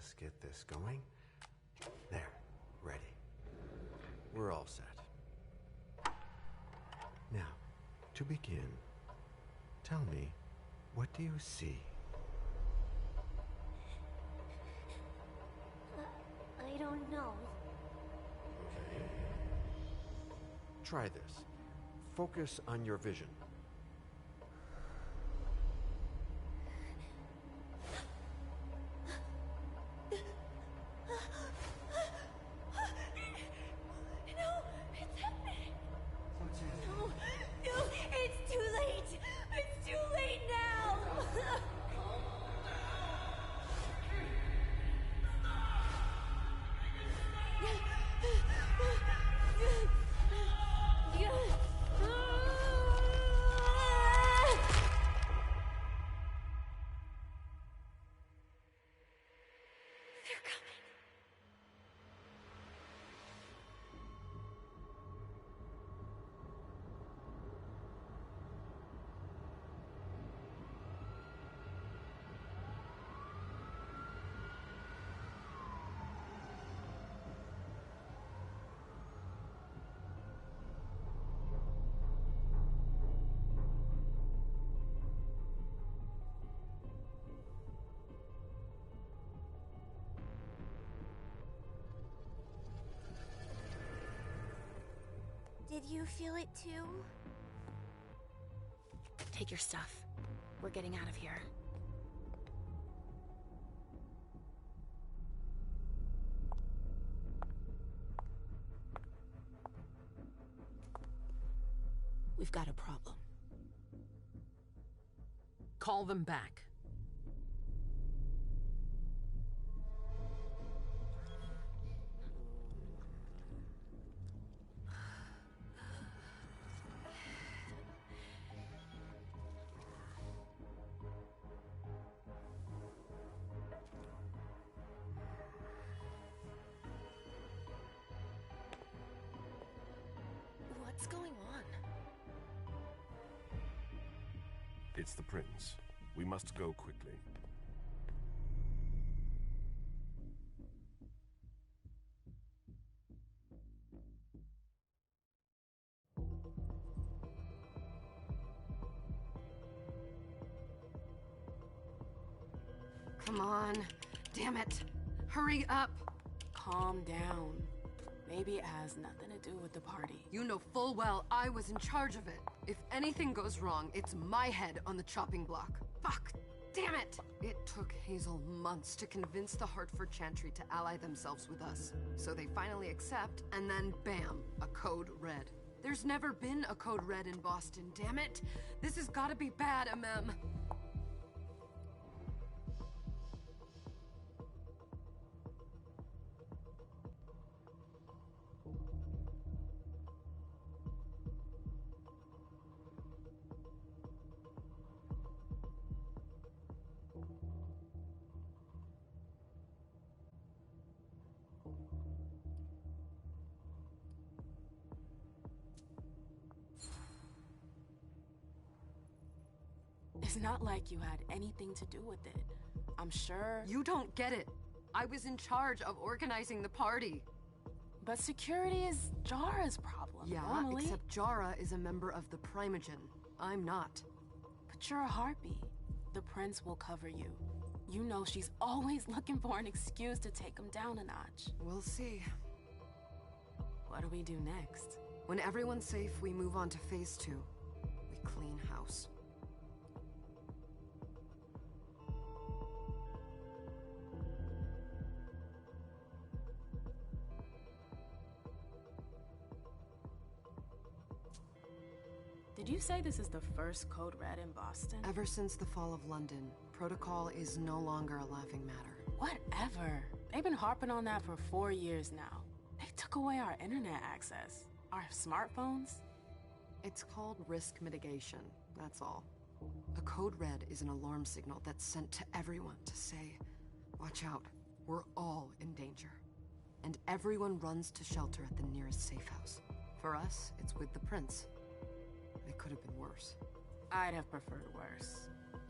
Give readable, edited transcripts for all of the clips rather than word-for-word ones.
Let's get this going. There, ready. We're all set. Now, to begin, tell me, what do you see? I don't know. Okay. Try this. Focus on your vision. Did you feel it too? Take your stuff. We're getting out of here. We've got a problem. Call them back. What's going on? It's the prince. We must go quickly. Come on. Damn it. Hurry up. Calm down. Maybe it has nothing to do with the party. You know full well I was in charge of it. If anything goes wrong, it's my head on the chopping block. Fuck! Damn it! It took Hazel months to convince the Hartford Chantry to ally themselves with us. So they finally accept, and then bam, a code red. There's never been a code red in Boston, damn it! This has gotta be bad, MM. It's not like you had anything to do with it. I'm sure... You don't get it. I was in charge of organizing the party. But security is Jara's problem, Yeah, normally. except Jara is a member of the Primogen. I'm not. But you're a harpy. The prince will cover you. You know she's always looking for an excuse to take him down a notch. We'll see. What do we do next? When everyone's safe, we move on to phase 2. We clean house. Did you say this is the first Code Red in Boston? Ever since the fall of London, protocol is no longer a laughing matter. Whatever. They've been harping on that for 4 years now. They took away our internet access. Our smartphones. It's called risk mitigation, that's all. A code red is an alarm signal that's sent to everyone to say, watch out, we're all in danger. And everyone runs to shelter at the nearest safe house. For us, it's with the prince. It could have been worse. I'd have preferred worse.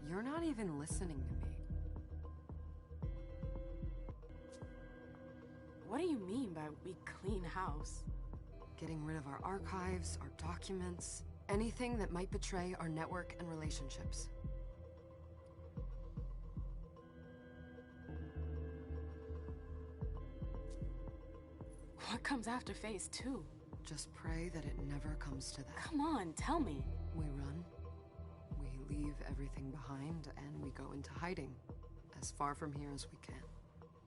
You're not even listening to me. What do you mean by we clean house? Getting rid of our archives, our documents, anything that might betray our network and relationships. What comes after phase 2? Just pray that it never comes to that. Come on, tell me. We run, we leave everything behind, and we go into hiding, as far from here as we can.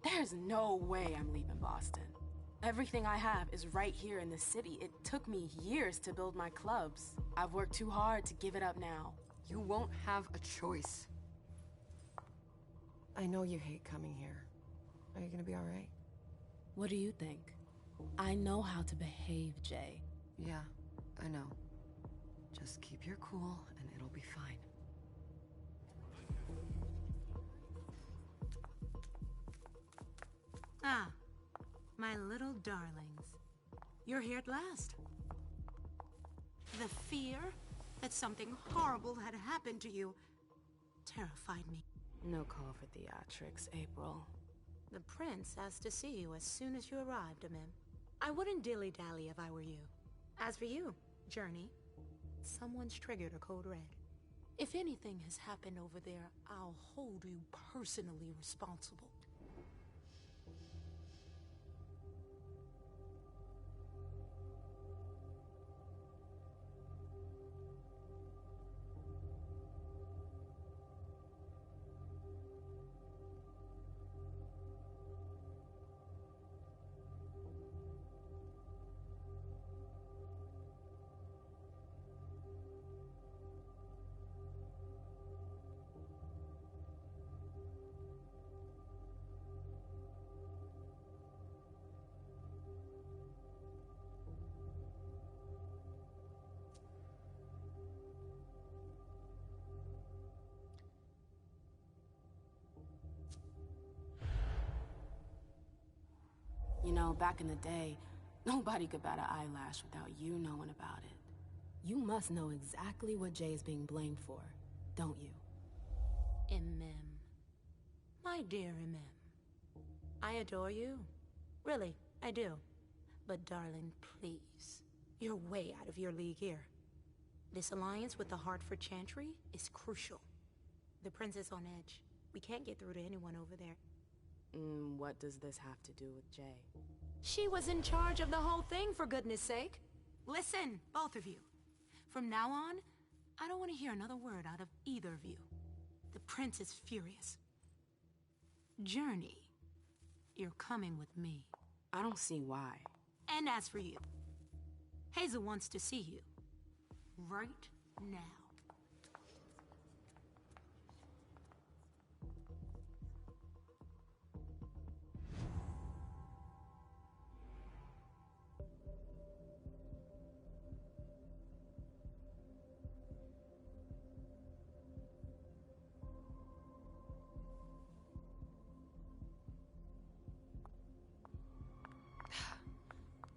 There's no way I'm leaving Boston. Everything I have is right here in the city. It took me years to build my clubs. I've worked too hard to give it up now. You won't have a choice. I know you hate coming here. Are you gonna be alright? What do you think? I know how to behave, Jay. Yeah, I know. Just keep your cool and it'll be fine. Ah, my little darlings. You're here at last. The fear that something horrible had happened to you terrified me. No call for theatrics, April. The prince asked to see you as soon as you arrived, Amim. I wouldn't dilly-dally if I were you. As for you, Journey, someone's triggered a code red. If anything has happened over there, I'll hold you personally responsible. You know, back in the day, nobody could bat an eyelash without you knowing about it. You must know exactly what Jay is being blamed for, don't you? Imem. My dear Imem. I adore you. Really, I do. But darling, please. You're way out of your league here. This alliance with the Hartford Chantry is crucial. The prince is on edge. We can't get through to anyone over there. What does this have to do with Jay? She was in charge of the whole thing, for goodness sake. Listen, both of you. From now on, I don't want to hear another word out of either of you. The prince is furious. Journey, you're coming with me. I don't see why. And as for you, Hazel wants to see you. Right now.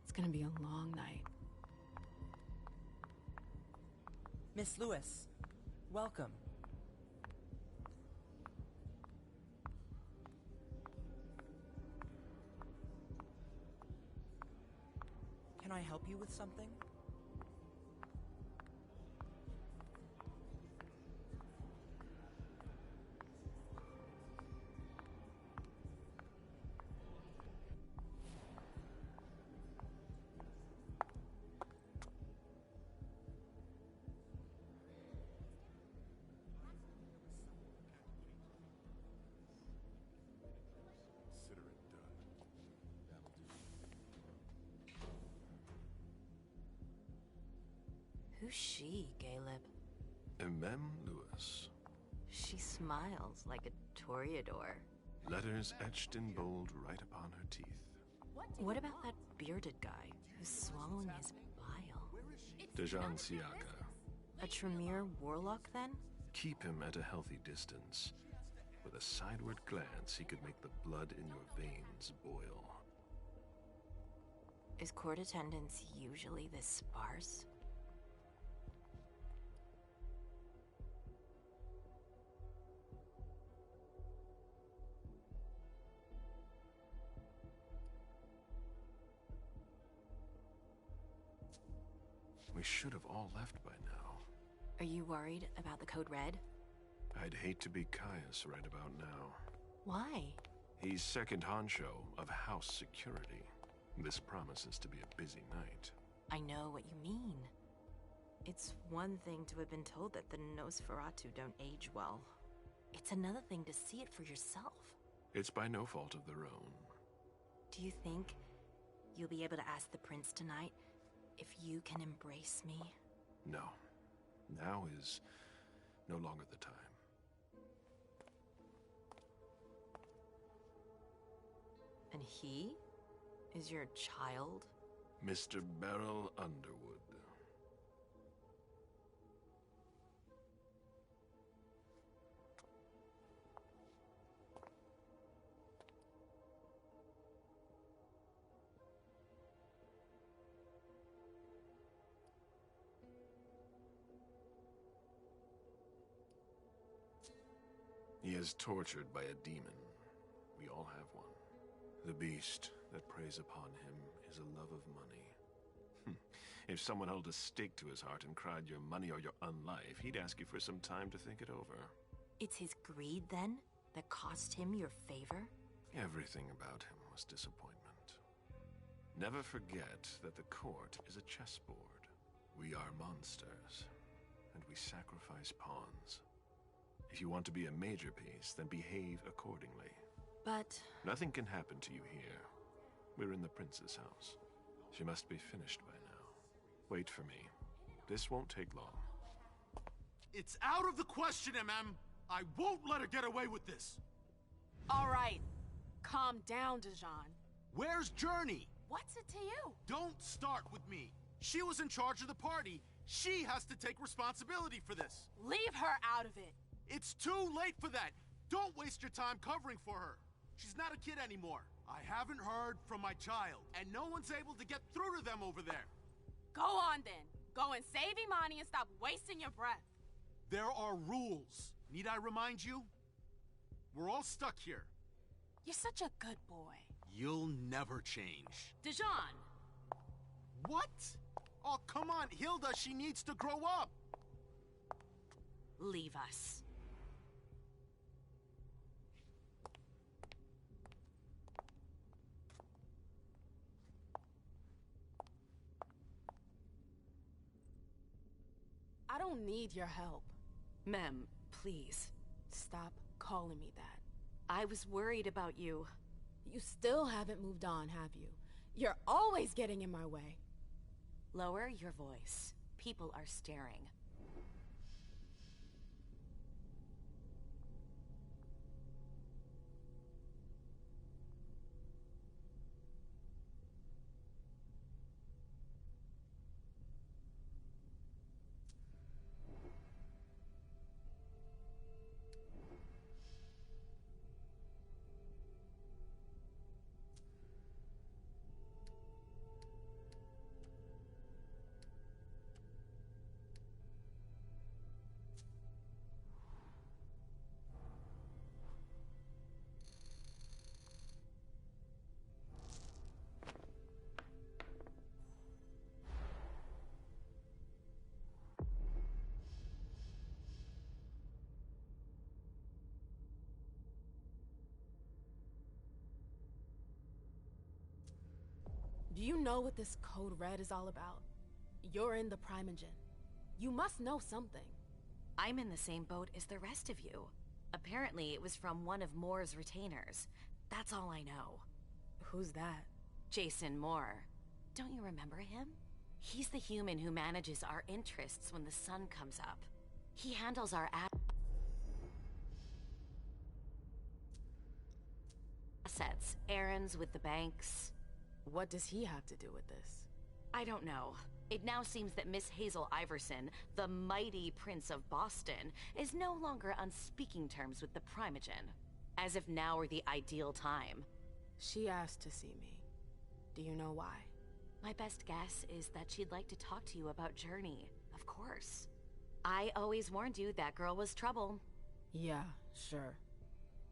It's gonna be a long night. Miss Lewis, welcome. Can I help you with something? Consider it done. That'll do. Who's she, Caleb? Mem Lewis. She smiles like a toreador. Letters etched in bold right upon her teeth. What about that bearded guy who's swallowing his bile? Dejan Siaka. A Tremere warlock, then? Keep him at a healthy distance. With a sideward glance, he could make the blood in your veins boil. Is court attendance usually this sparse? We should have all left by now. Are you worried about the Code Red? I'd hate to be Caius right about now. Why? He's second honcho of house security. This promises to be a busy night. I know what you mean. It's one thing to have been told that the Nosferatu don't age well. It's another thing to see it for yourself. It's by no fault of their own. Do you think you'll be able to ask the prince tonight if you can embrace me? No. Now is no longer the time. And he is your child? Mr. Beryl Underwood. He is tortured by a demon. We all have one. The beast that preys upon him is a love of money. If someone held a stake to his heart and cried your money or your unlife, he'd ask you for some time to think it over. It's his greed, then, that cost him your favor? Everything about him was disappointment. Never forget that the court is a chessboard. We are monsters, and we sacrifice pawns. If you want to be a major piece, then behave accordingly. But... Nothing can happen to you here. We're in the prince's house. She must be finished by now. Wait for me. This won't take long. It's out of the question, MM! I won't let her get away with this! All right. Calm down, Dijon. Where's Journey? What's it to you? Don't start with me. She was in charge of the party. She has to take responsibility for this. Leave her out of it. It's too late for that. Don't waste your time covering for her. She's not a kid anymore. I haven't heard from my child, and no one's able to get through to them over there. Go on then. Go and save Imani and stop wasting your breath. There are rules. Need I remind you? We're all stuck here. You're such a good boy. You'll never change. Dijon! What? Oh, come on, Hilda, she needs to grow up. Leave us. I don't need your help. Mem, please. Stop calling me that. I was worried about you. You still haven't moved on, have you? You're always getting in my way. Lower your voice. People are staring. Do you know what this Code Red is all about? You're in the Primogen. You must know something. I'm in the same boat as the rest of you. Apparently, it was from one of Moore's retainers. That's all I know. Who's that? Jason Moore. Don't you remember him? He's the human who manages our interests when the sun comes up. He handles our assets, errands with the banks. What does he have to do with this? I don't know. It now seems that Miss Hazel Iverson, the mighty Prince of Boston, is no longer on speaking terms with the Primogen. As if now were the ideal time. She asked to see me. Do you know why? My best guess is that she'd like to talk to you about Journey, of course. I always warned you that girl was trouble. Yeah, sure.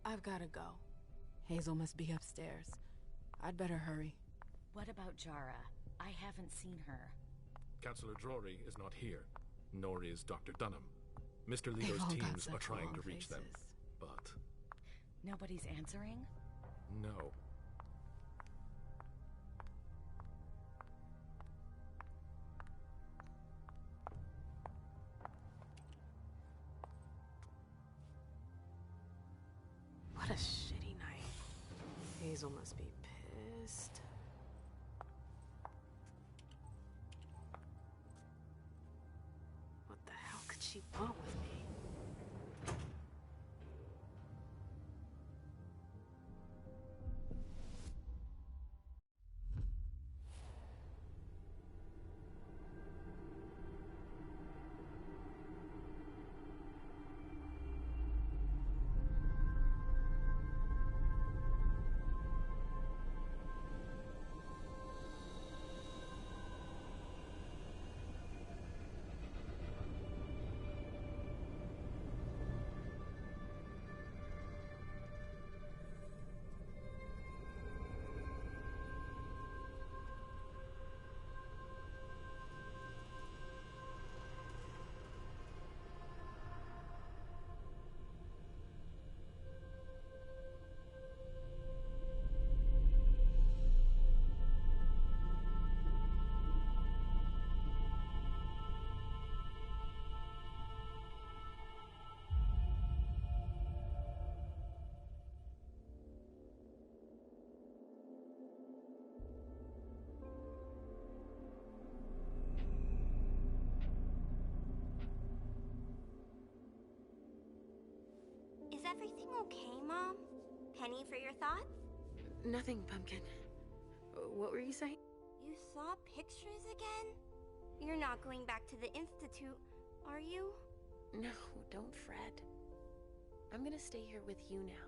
I've gotta go. Hazel must be upstairs. I'd better hurry. What about Jara? I haven't seen her. Councillor Drury is not here, nor is Dr. Dunham. Mr. They've Leo's all got teams such are trying long to reach them, faces. but Nobody's answering? no. What a shitty night. Hazel must be pissed. What the hell could she want with me? Is everything okay, Mom? Penny for your thoughts? Nothing, Pumpkin. What were you saying? You saw pictures again? You're not going back to the Institute, are you? No, don't fret. I'm gonna stay here with you now.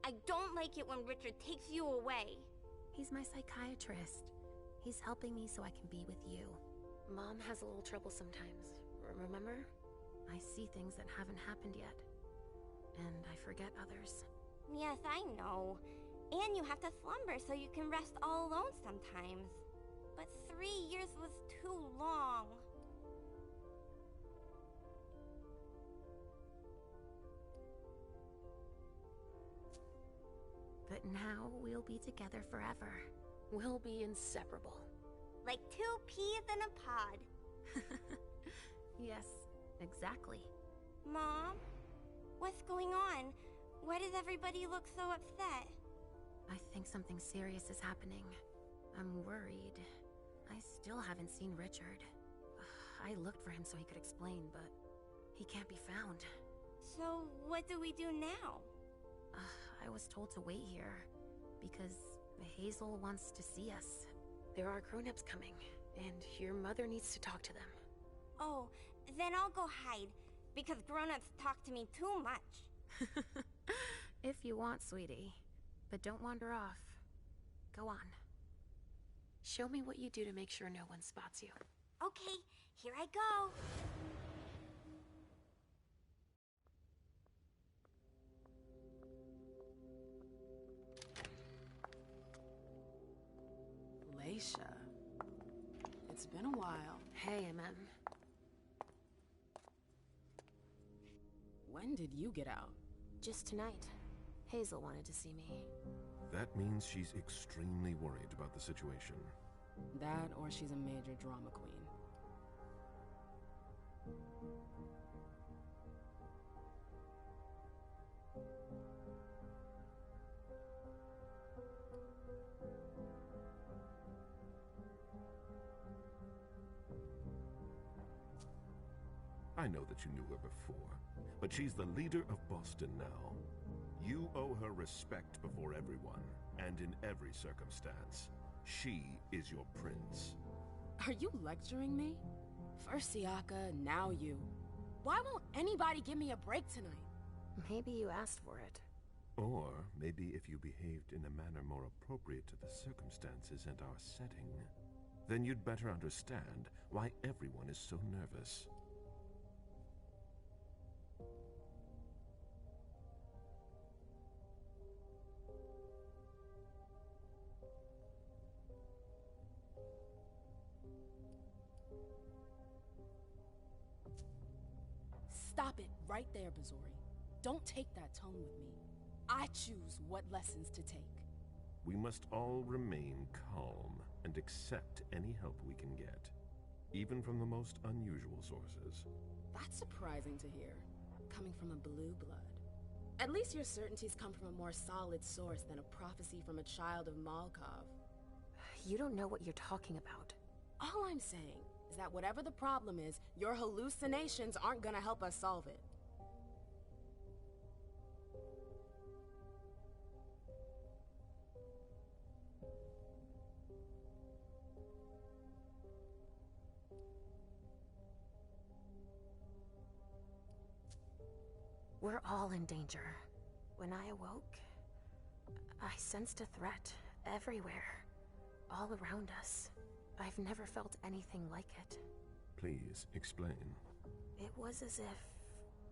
I don't like it when Richard takes you away. He's my psychiatrist. He's helping me so I can be with you. Mom has a little trouble sometimes, remember? I see things that haven't happened yet. And I forget others. Yes, I know. And you have to slumber so you can rest all alone sometimes. But 3 years was too long. But now we'll be together forever. We'll be inseparable. Like 2 peas in a pod. Yes, exactly. Mom? What's going on? Why does everybody look so upset? I think something serious is happening. I'm worried. I still haven't seen Richard. I looked for him so he could explain, but he can't be found. So, what do we do now? I was told to wait here, because Hazel wants to see us. There are grown-ups coming, and your mother needs to talk to them. Oh, then I'll go hide, because grown-ups talk to me too much. If you want, sweetie. But don't wander off. Go on. Show me what you do to make sure no one spots you. Okay, here I go. Leisha. It's been a while. Hey, MM. When did you get out? Just tonight. Hazel wanted to see me. That means she's extremely worried about the situation. That, or she's a major drama queen. I know that you knew her before, but she's the leader of Boston now. You owe her respect before everyone, and in every circumstance. She is your prince. Are you lecturing me? First Siaka, now you. Why won't anybody give me a break tonight? Maybe you asked for it. Or maybe if you behaved in a manner more appropriate to the circumstances and our setting, then you'd better understand why everyone is so nervous. Stop it right there, Bazori. Don't take that tone with me. I choose what lessons to take. We must all remain calm and accept any help we can get, even from the most unusual sources. That's surprising to hear, coming from a blue blood. At least your certainties come from a more solid source than a prophecy from a child of Malkov. You don't know what you're talking about. All I'm saying is that whatever the problem is, your hallucinations aren't gonna help us solve it. We're all in danger. When I awoke, I sensed a threat everywhere, all around us. I've never felt anything like it. Please, explain. It was as if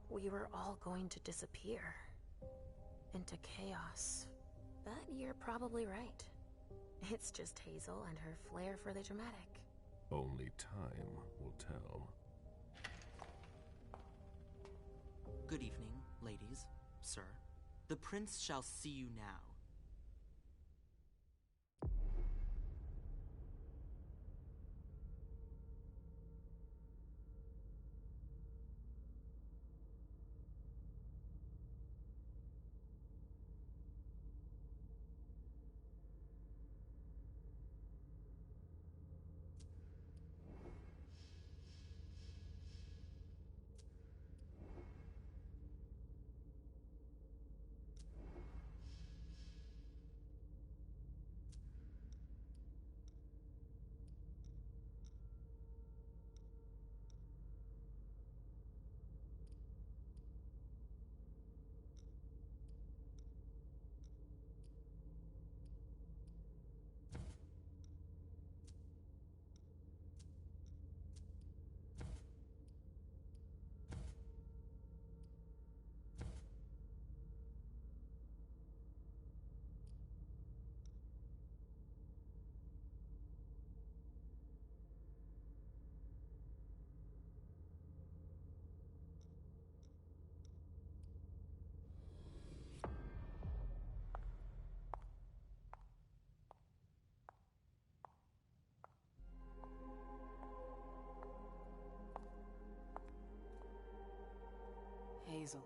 we were all going to disappear into chaos. But you're probably right. It's just Hazel and her flair for the dramatic. Only time will tell. Good evening, ladies, sir. The prince shall see you now. Hazel.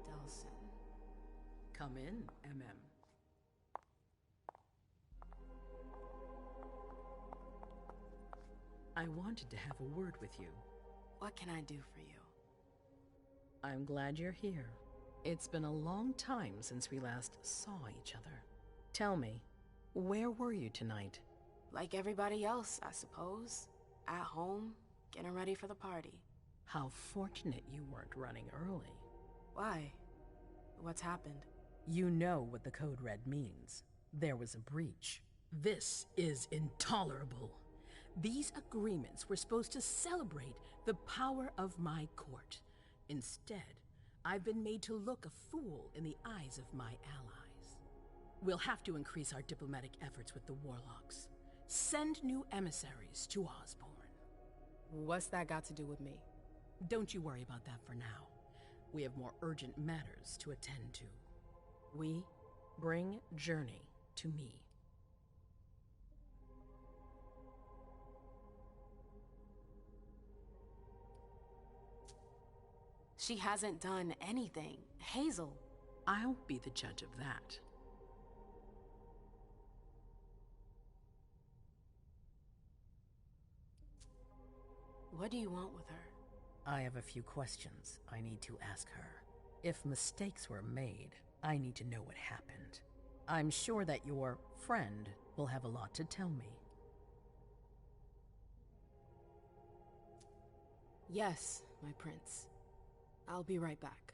Delsin. Come in, MM. I wanted to have a word with you. What can I do for you? I'm glad you're here. It's been a long time since we last saw each other. Tell me, where were you tonight? Like everybody else, I suppose. At home, getting ready for the party. How fortunate you weren't running early. Why? What's happened? You know what the Code Red means. There was a breach. This is intolerable. These agreements were supposed to celebrate the power of my court. Instead, I've been made to look a fool in the eyes of my allies. We'll have to increase our diplomatic efforts with the Warlocks. Send new emissaries to Osborne. What's that got to do with me? Don't you worry about that for now. We have more urgent matters to attend to. We bring Journey to me. She hasn't done anything. Hazel. I'll be the judge of that. What do you want with her? I have a few questions I need to ask her. If mistakes were made, I need to know what happened. I'm sure that your friend will have a lot to tell me. Yes, my prince. I'll be right back.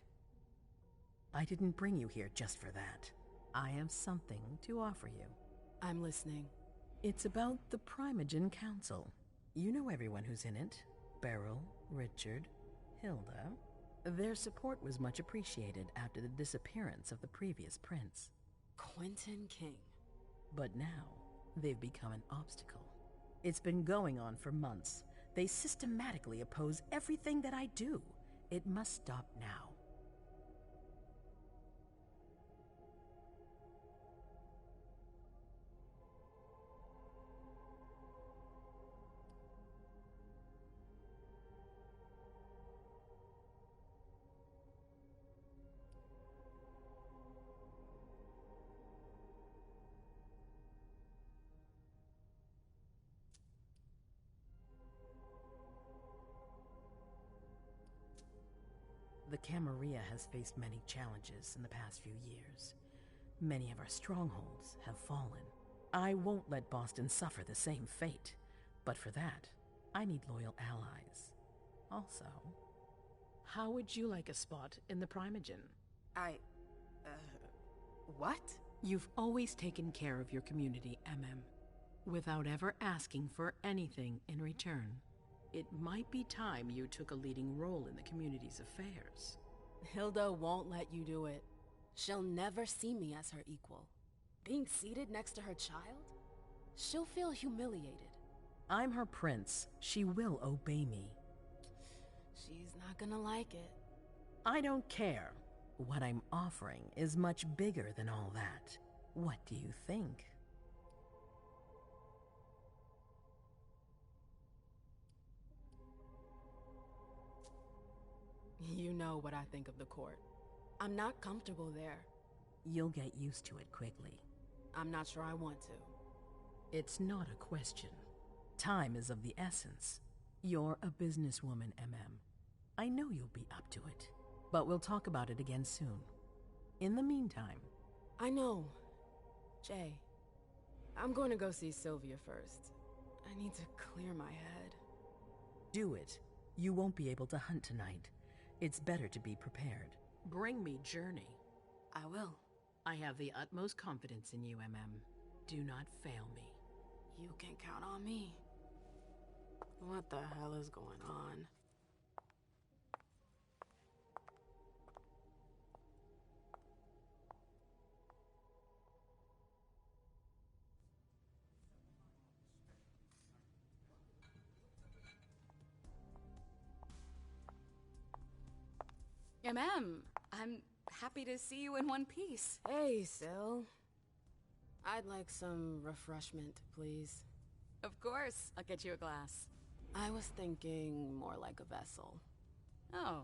I didn't bring you here just for that. I have something to offer you. I'm listening. It's about the Primogen Council. You know everyone who's in it. Beryl, Richard, Hilda. Their support was much appreciated after the disappearance of the previous prince. Quentin King. But now, they've become an obstacle. It's been going on for months. They systematically oppose everything that I do. It must stop now. The Camarilla has faced many challenges in the past few years. Many of our strongholds have fallen. I won't let Boston suffer the same fate, but for that, I need loyal allies. Also, how would you like a spot in the Primogen? What? You've always taken care of your community, without ever asking for anything in return. It might be time you took a leading role in the community's affairs. Hilda won't let you do it. She'll never see me as her equal. Being seated next to her child? She'll feel humiliated. I'm her prince. She will obey me. She's not gonna like it. I don't care. What I'm offering is much bigger than all that. What do you think? You know what I think of the court. I'm not comfortable there. You'll get used to it quickly. I'm not sure I want to. It's not a question. Time is of the essence. You're a businesswoman, I know you'll be up to it. But we'll talk about it again soon. In the meantime... I know. Jay, I'm going to go see Sylvia first. I need to clear my head. Do it. You won't be able to hunt tonight. It's better to be prepared. Bring me Journey. I will. I have the utmost confidence in you, Do not fail me. You can count on me. What the hell is going on? I'm happy to see you in one piece. Hey, Syl. I'd like some refreshment, please. Of course, I'll get you a glass. I was thinking more like a vessel. Oh,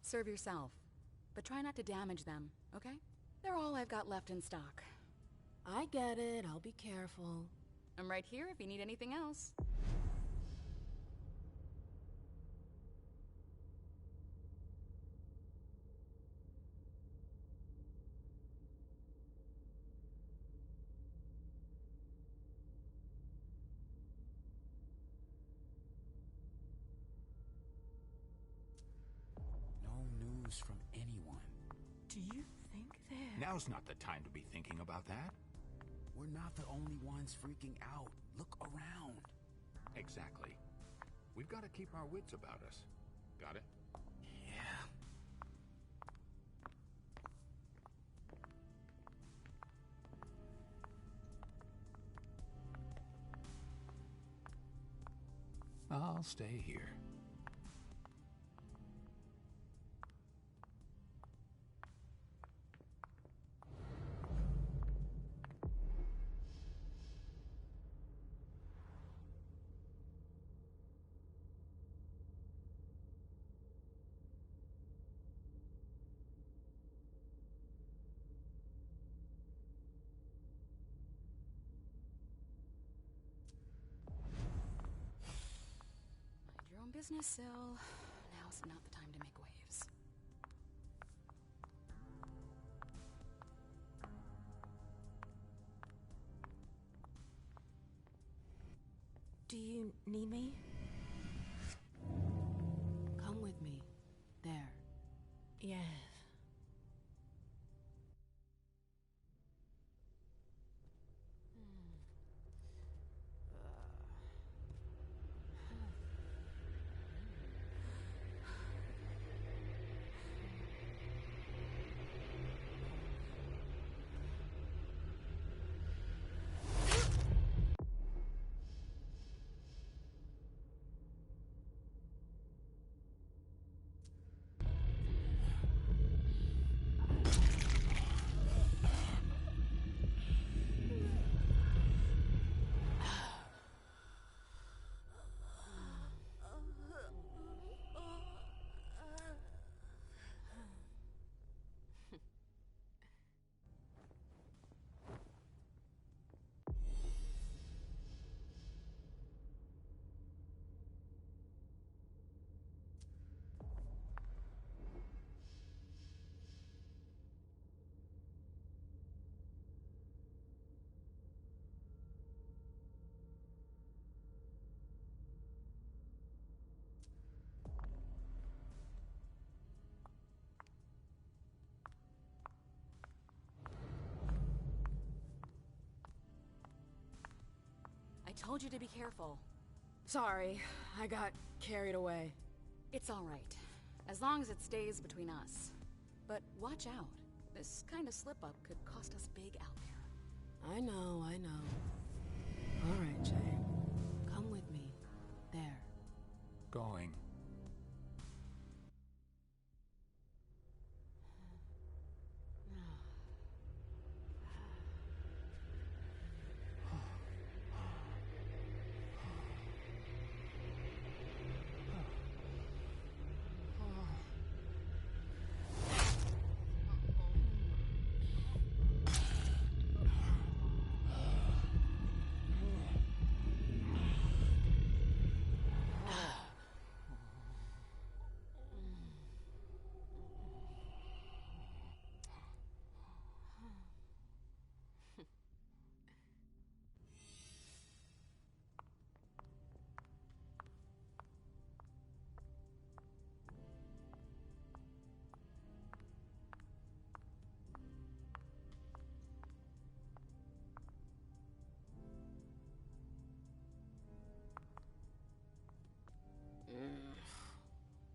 serve yourself. But try not to damage them, okay? They're all I've got left in stock. I get it, I'll be careful. I'm right here if you need anything else. From anyone. Do you think that... Now's not the time to be thinking about that. We're not the only ones freaking out. Look around. Exactly. We've got to keep our wits about us. Got it? Yeah. I'll stay here. Business, Syl. Now's not the time to make waves. Do you need me? Come with me. There. Yes. told you to be careful. Sorry, I got carried away. It's all right, as long as it stays between us. But watch out. This kind of slip-up could cost us big out there. I know. All right, Jay. Come with me. There. Going.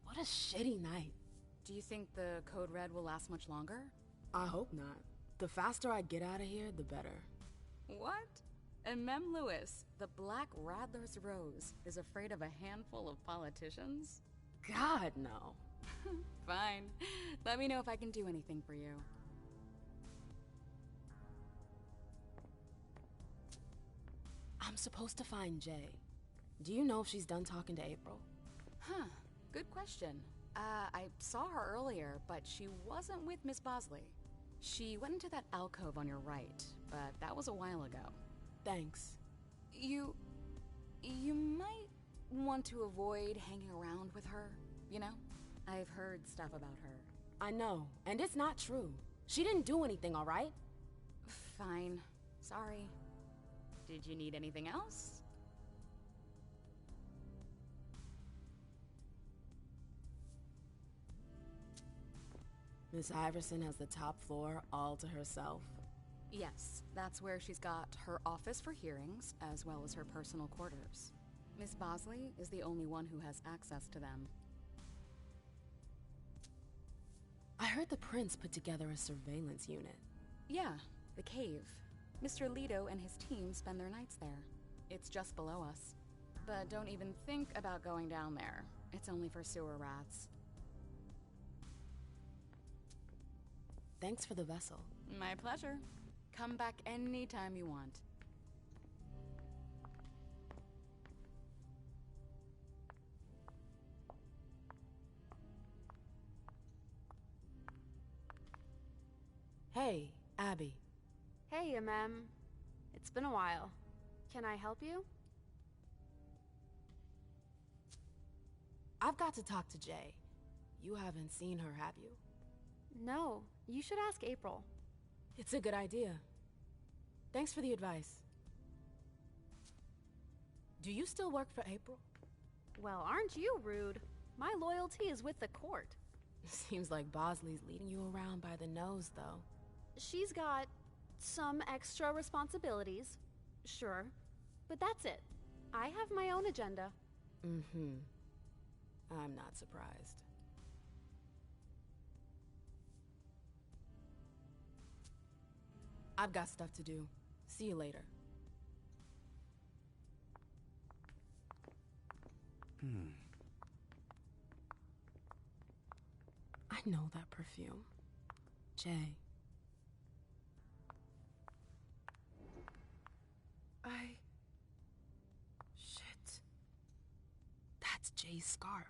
What a shitty night. Do you think the Code Red will last much longer? I hope not. The faster I get out of here, the better. What? And Mem Lewis, the Black Rattler's Rose, is afraid of a handful of politicians? God, no. Fine. Let me know if I can do anything for you. I'm supposed to find Jay. Do you know if she's done talking to April? Huh. Good question. I saw her earlier, but she wasn't with Miss Bosley. She went into that alcove on your right, but that was a while ago. Thanks. You might want to avoid hanging around with her, you know? I've heard stuff about her. I know, and it's not true. She didn't do anything, all right? Fine. Sorry. Did you need anything else? Miss Iverson has the top floor all to herself. Yes, that's where she's got her office for hearings, as well as her personal quarters. Miss Bosley is the only one who has access to them. I heard the prince put together a surveillance unit. Yeah, the cave. Mr. Leto and his team spend their nights there. It's just below us. But don't even think about going down there. It's only for sewer rats. Thanks for the vessel. My pleasure. Come back anytime you want. Hey, Abby. Hey, Mem. It's been a while. Can I help you? I've got to talk to Jay. You haven't seen her, have you? No, you should ask April. It's a good idea. Thanks for the advice. Do you still work for April? Well, aren't you rude? My loyalty is with the court. Seems like Bosley's leading you around by the nose, though. She's got some extra responsibilities, sure, but that's it. I have my own agenda. Mm-hmm. I'm not surprised. I've got stuff to do. See you later. I know that perfume. Jay. Shit. That's Jay's scarf.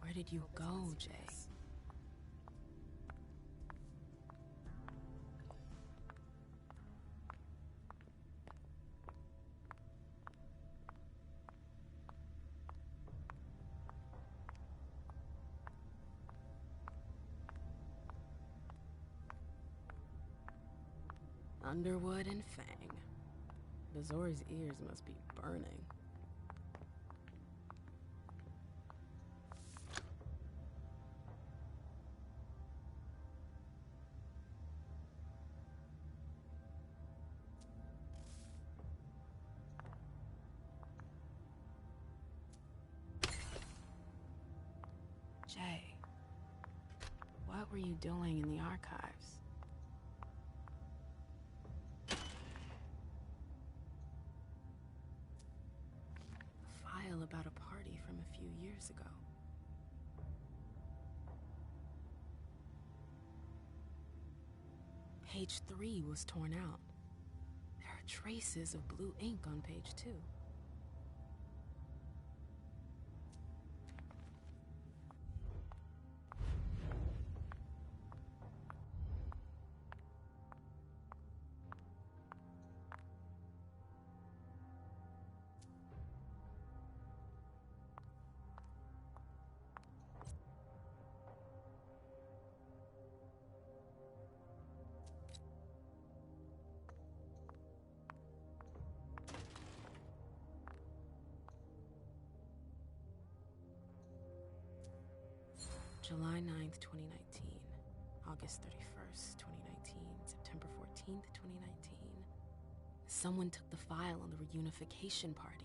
Where did you go, Jay? Underwood and Fang. Bazori's ears must be burning. Jay, what were you doing in the archives? A file about a party from a few years ago. Page 3 was torn out. There are traces of blue ink on page 2. July 9th, 2019, August 31st, 2019, September 14th, 2019. Someone took the file on the reunification party.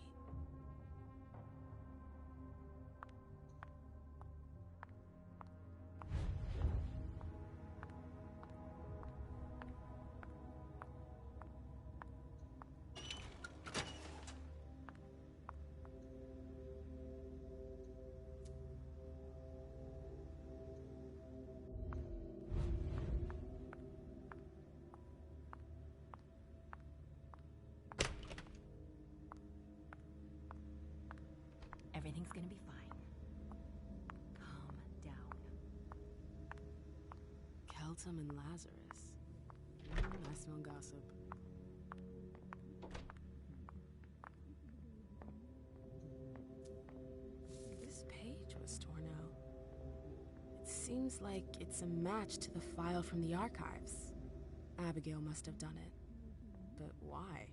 Everything's gonna be fine. Calm down. Keltum and Lazarus. I smell gossip. This page was torn out. It seems like it's a match to the file from the archives. Abigail must have done it. But why?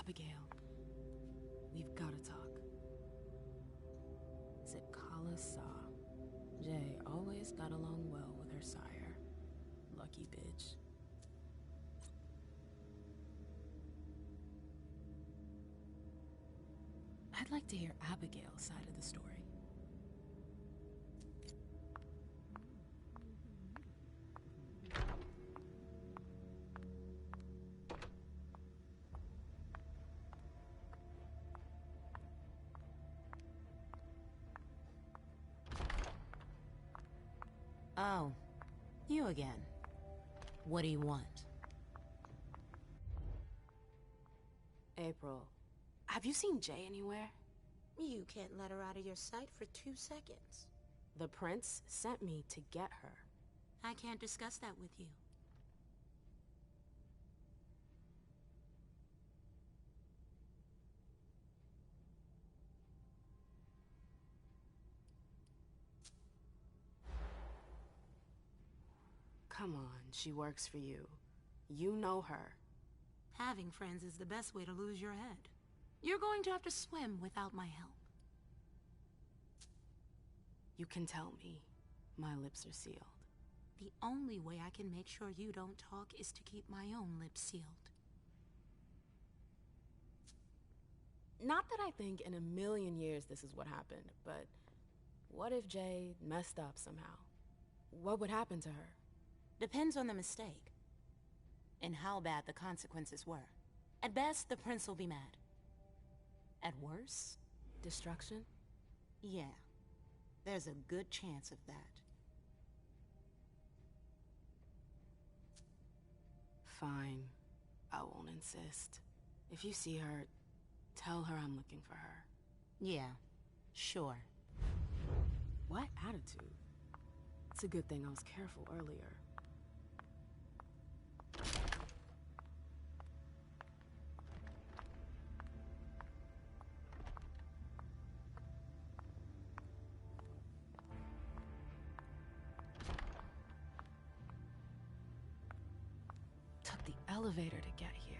Abigail, we've got to talk. Zipkala Saw. Jay always got along well with her sire. Lucky bitch. I'd like to hear Abigail's side of the story. Oh, you again. What do you want? April, have you seen Jay anywhere? You can't let her out of your sight for 2 seconds. The prince sent me to get her. I can't discuss that with you. Come on, she works for you. You know her. Having friends is the best way to lose your head. You're going to have to swim without my help. You can tell me. My lips are sealed. The only way I can make sure you don't talk is to keep my own lips sealed. Not that I think in a million years this is what happened, but what if Jay messed up somehow? What would happen to her? Depends on the mistake. And how bad the consequences were. At best, the prince will be mad. At worst... Destruction? Yeah. There's a good chance of that. Fine. I won't insist. If you see her, tell her I'm looking for her. Yeah, sure. What attitude? It's a good thing I was careful earlier. Took the elevator to get here.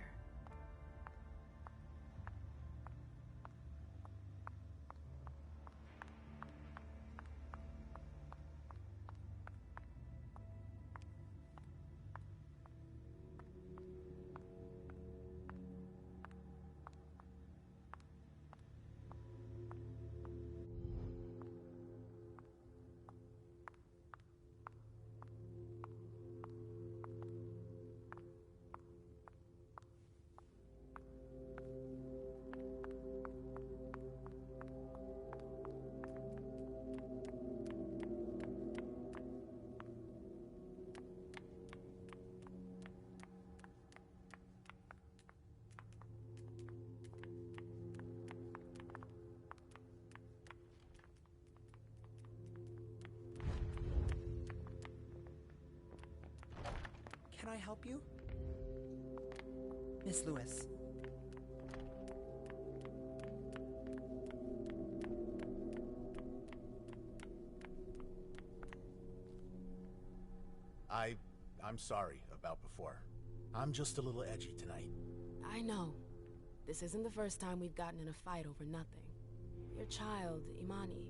Can I help you? Miss Lewis. I'm sorry about before. I'm just a little edgy tonight. I know. This isn't the first time we've gotten in a fight over nothing. Your child, Imani.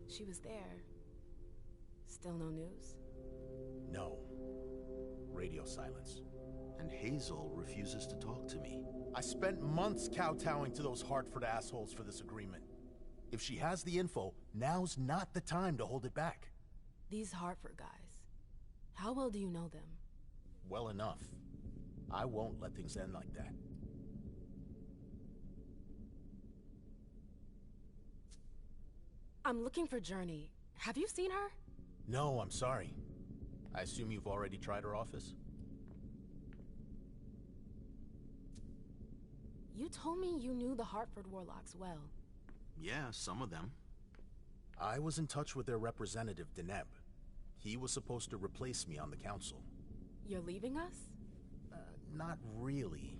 She was there. Still no news? No. Radio silence. And Hazel refuses to talk to me. I spent months kowtowing to those Hartford assholes for this agreement. If she has the info, now's not the time to hold it back. These Hartford guys. How well do you know them? Well enough. I won't let things end like that. I'm looking for Journey. Have you seen her? No, I'm sorry. I assume you've already tried her office? You told me you knew the Hartford Warlocks well. Yeah, some of them. I was in touch with their representative, Deneb. He was supposed to replace me on the council. You're leaving us? Not really.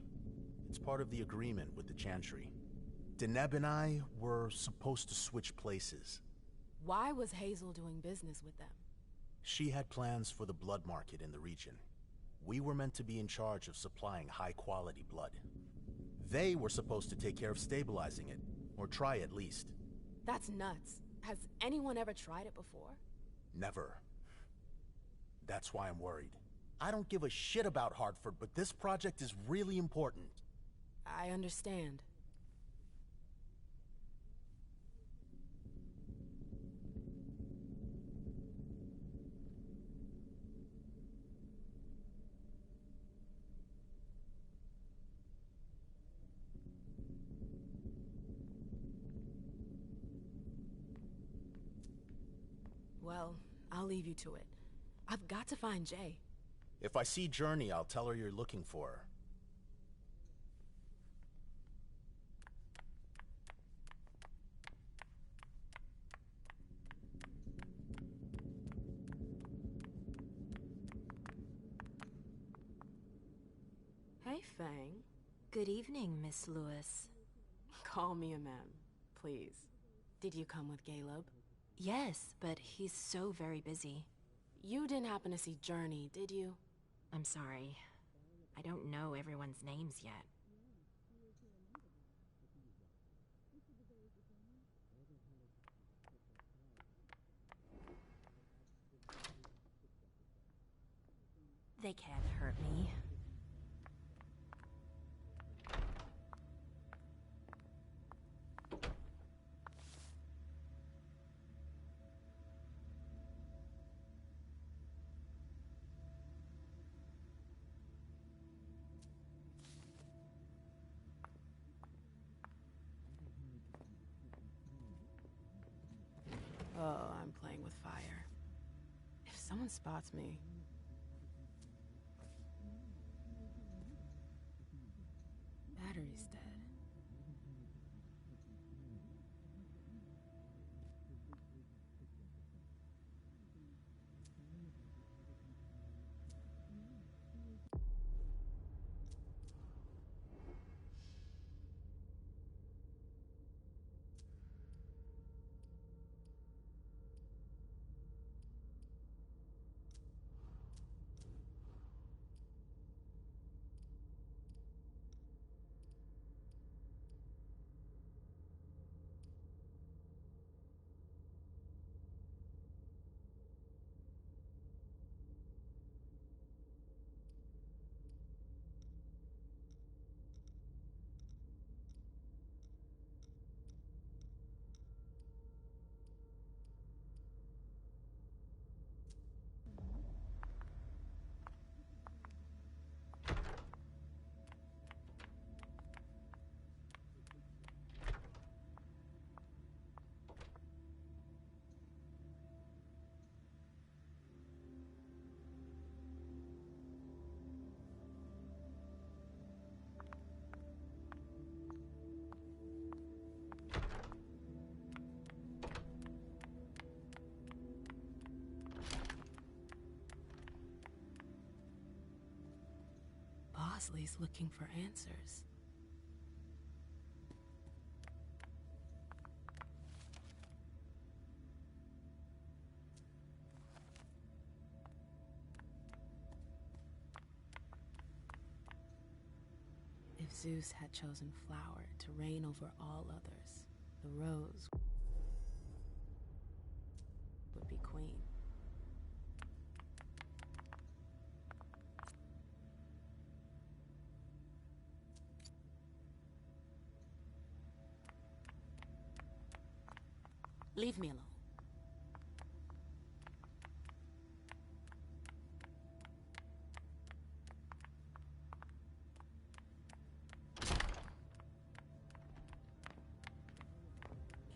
It's part of the agreement with the Chantry. Deneb and I were supposed to switch places. Why was Hazel doing business with them? She had plans for the blood market in the region. We were meant to be in charge of supplying high-quality blood. They were supposed to take care of stabilizing it, or try at least. That's nuts. Has anyone ever tried it before? Never. That's why I'm worried. I don't give a shit about Hartford, but this project is really important. I understand. Well, I'll leave you to it. I've got to find Jay. If I see Journey, I'll tell her you're looking for her. Hey, Fang. Good evening, Miss Lewis. Call me a ma'am, please. Did you come with Caleb? Yes, but he's so very busy. You didn't happen to see Journey, did you? I'm sorry. I don't know everyone's names yet. They can't hurt me. Oh, I'm playing with fire. If someone spots me... Battery's dead. Leslie's looking for answers. If Zeus had chosen Flower to reign over all others, the Rose would be queen. Leave me alone.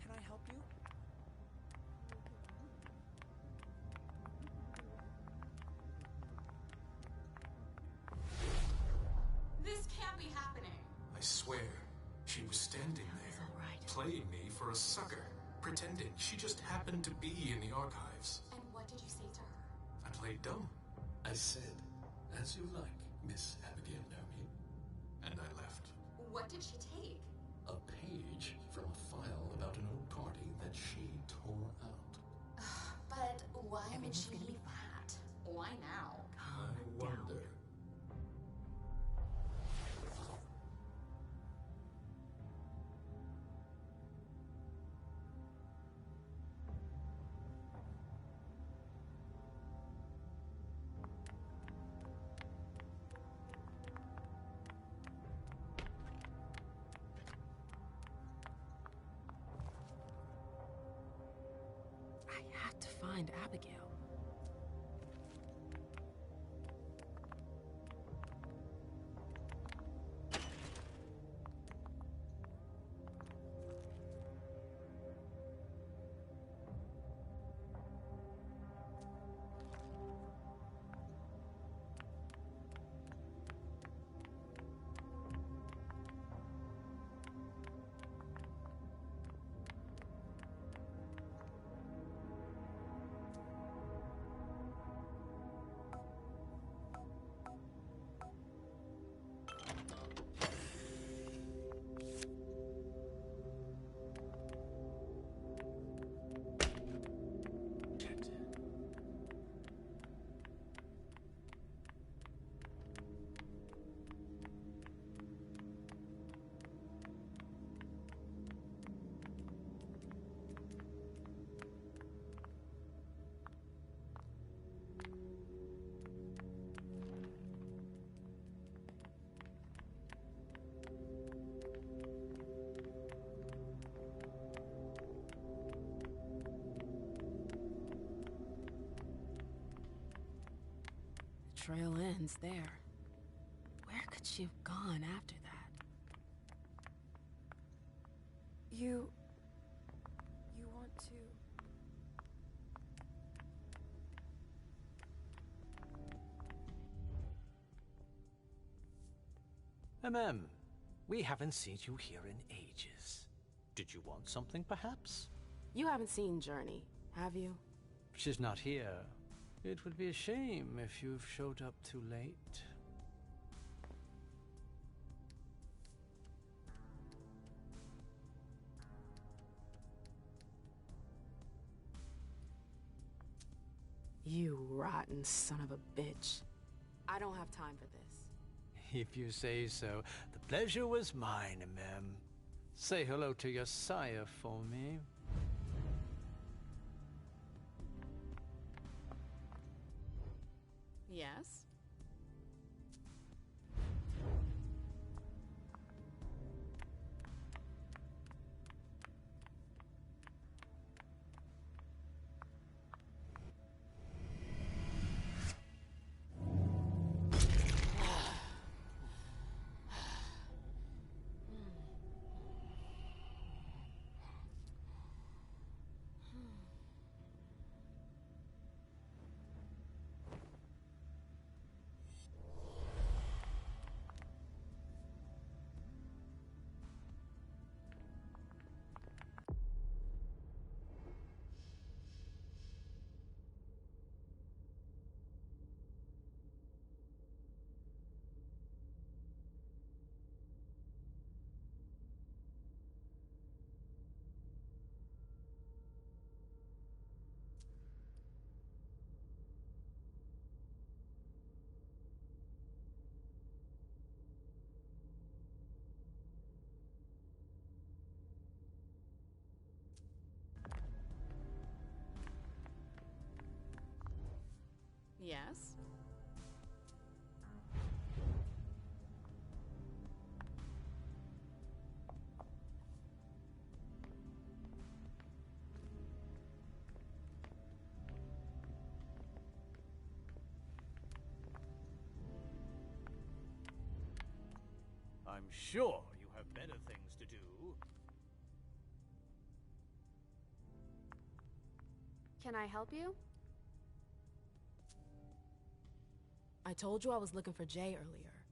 Can I help you? This can't be happening. I swear, she was standing there, playing me for a sucker, pretending she just happened to be in the archives. And what did you say to her? I played dumb. I said, "As you like, Miss Abigail Naomi," and I left. What did she take? A page from a file about an old party that she tore out. But why would she leave that? Why now? I wonder. I have to find Abigail. The trail ends there. Where could she have gone after that? You want to... We haven't seen you here in ages. Did you want something, perhaps? You haven't seen Journey, have you? She's not here. It would be a shame if you've showed up too late. You rotten son of a bitch. I don't have time for this. If you say so. The pleasure was mine, Mem. Say hello to your sire for me. Yes? Yes? I'm sure you have better things to do. Can I help you? I told you I was looking for Jay earlier.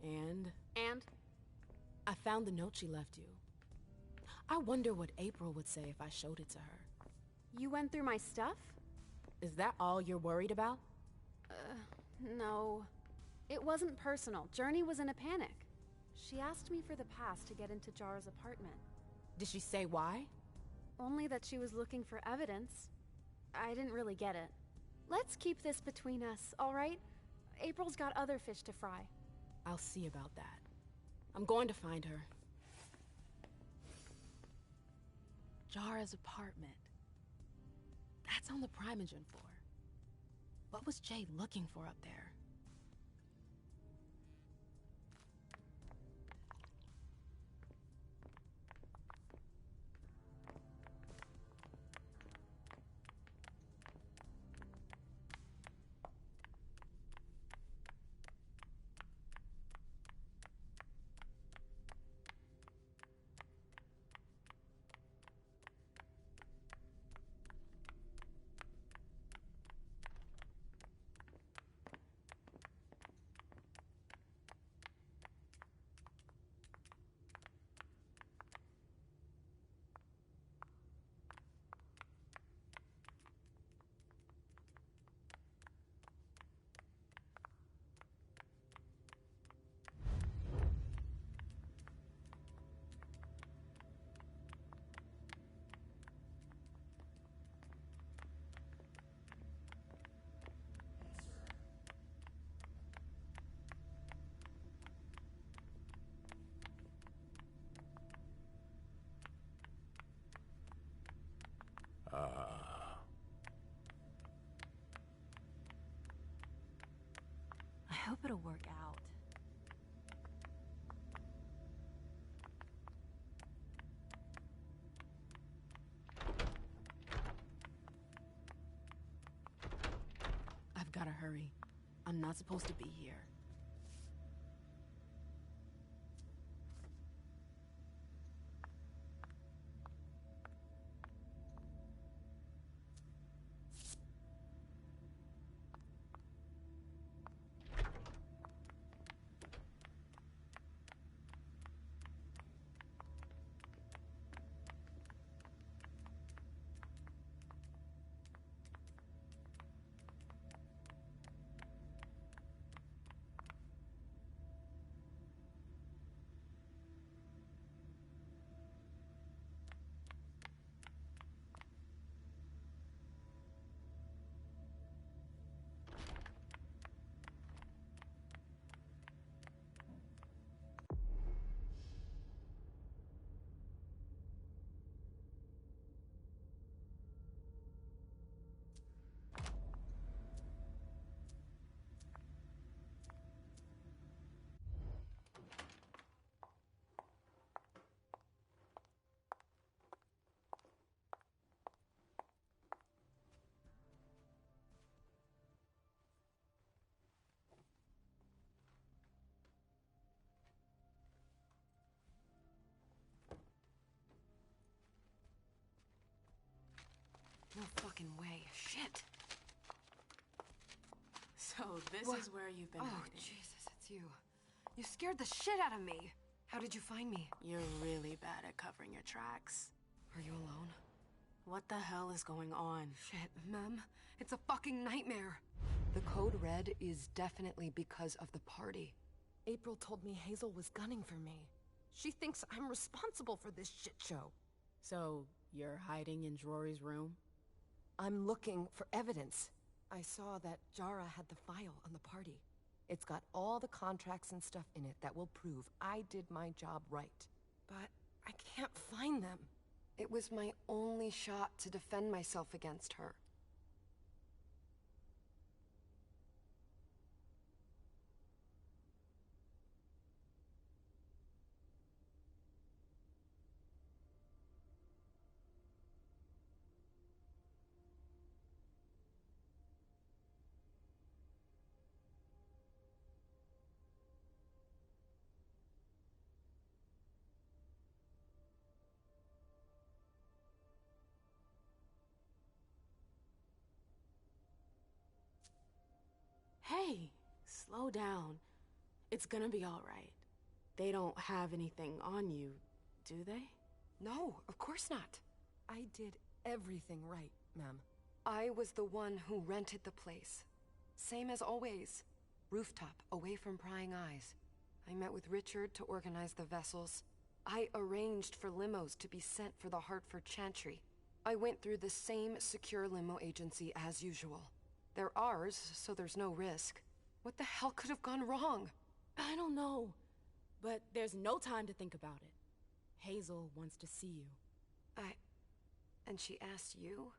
And? And? I found the note she left you. I wonder what April would say if I showed it to her. You went through my stuff? Is that all you're worried about? No. It wasn't personal. Journey was in a panic. She asked me for the pass to get into Jara's apartment. Did she say why? Only that she was looking for evidence. I didn't really get it. Let's keep this between us, all right? April's got other fish to fry. I'll see about that. I'm going to find her. Jara's apartment. That's on the Primogen floor. What was Jay looking for up there? I hope it'll work out. I've gotta hurry. I'm not supposed to be here. No fucking way. Shit. So this is where you've been hiding. Jesus, it's you. You scared the shit out of me. How did you find me? You're really bad at covering your tracks. Are you alone? What the hell is going on? Shit, Mem. It's a fucking nightmare. The code red is definitely because of the party. April told me Hazel was gunning for me. She thinks I'm responsible for this shit show. So, you're hiding in Rory's room? I'm looking for evidence. I saw that Jara had the file on the party. It's got all the contracts and stuff in it that will prove I did my job right. But I can't find them. It was my only shot to defend myself against her. Hey, slow down. It's gonna be all right. They don't have anything on you, do they? No, of course not. I did everything right, ma'am. I was the one who rented the place. Same as always. Rooftop, away from prying eyes. I met with Richard to organize the vessels. I arranged for limos to be sent for the Hartford Chantry. I went through the same secure limo agency as usual. They're ours, so there's no risk. What the hell could have gone wrong? I don't know, but there's no time to think about it. Hazel wants to see you. And she asked you?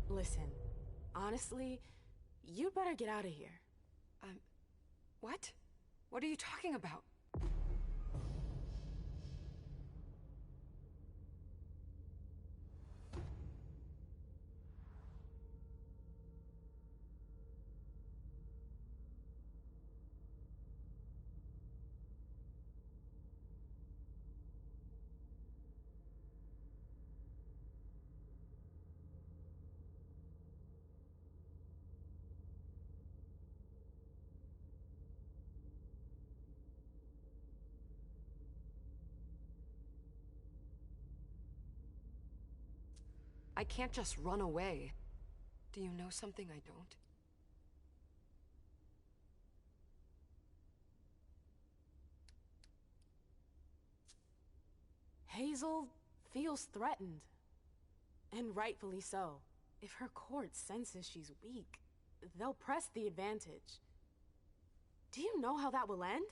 Listen, honestly, you'd better get out of here. What? What are you talking about? I can't just run away. Do you know something I don't? Hazel feels threatened. And rightfully so. If her court senses she's weak, they'll press the advantage. Do you know how that will end?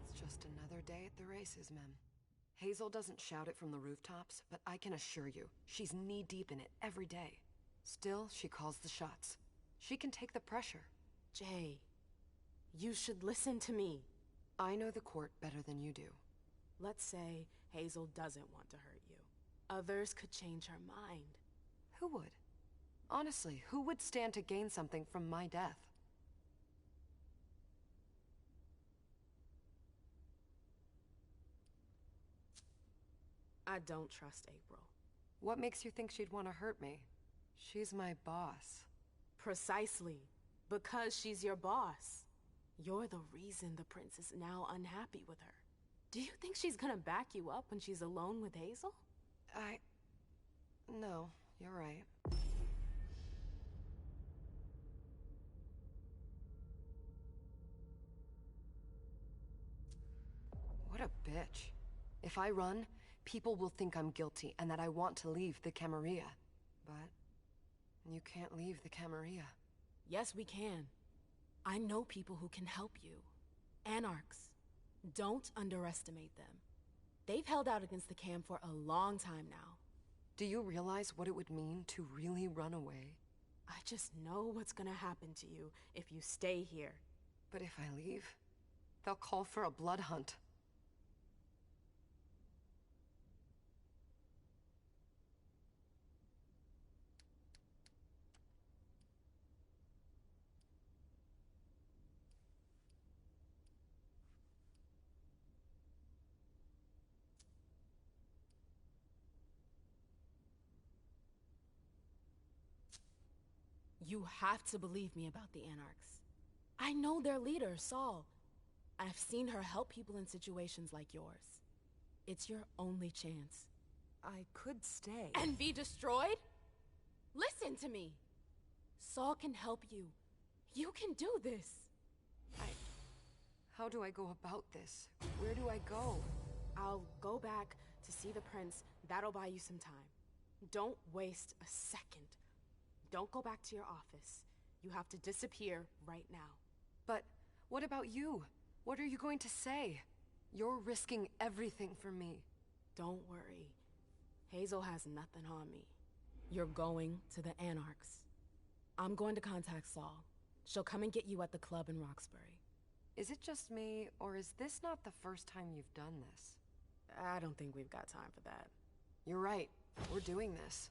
It's just another day at the races, Mem. Hazel doesn't shout it from the rooftops, but I can assure you, she's knee-deep in it every day. Still, she calls the shots. She can take the pressure. Jay, you should listen to me. I know the court better than you do. Let's say Hazel doesn't want to hurt you. Others could change her mind. Who would? Honestly, who would stand to gain something from my death? I don't trust April. What makes you think she'd want to hurt me? She's my boss. Precisely. Because she's your boss. You're the reason the prince is now unhappy with her. Do you think she's gonna back you up when she's alone with Hazel? No, you're right. What a bitch. If I run, people will think I'm guilty and that I want to leave the Camarilla. But you can't leave the Camarilla. Yes, we can. I know people who can help you. Anarchs. Don't underestimate them. They've held out against the Cam for a long time now. Do you realize what it would mean to really run away? I just know what's gonna happen to you if you stay here. But if I leave, they'll call for a blood hunt. You have to believe me about the Anarchs. I know their leader, Saul. I've seen her help people in situations like yours. It's your only chance. I could stay. And be destroyed? Listen to me. Saul can help you. You can do this. How do I go about this? Where do I go? I'll go back to see the prince. That'll buy you some time. Don't waste a second. Don't go back to your office. You have to disappear right now. But what about you? What are you going to say? You're risking everything for me. Don't worry. Hazel has nothing on me. You're going to the Anarchs. I'm going to contact Saul. She'll come and get you at the club in Roxbury. Is it just me, or is this not the first time you've done this? I don't think we've got time for that. You're right. We're doing this.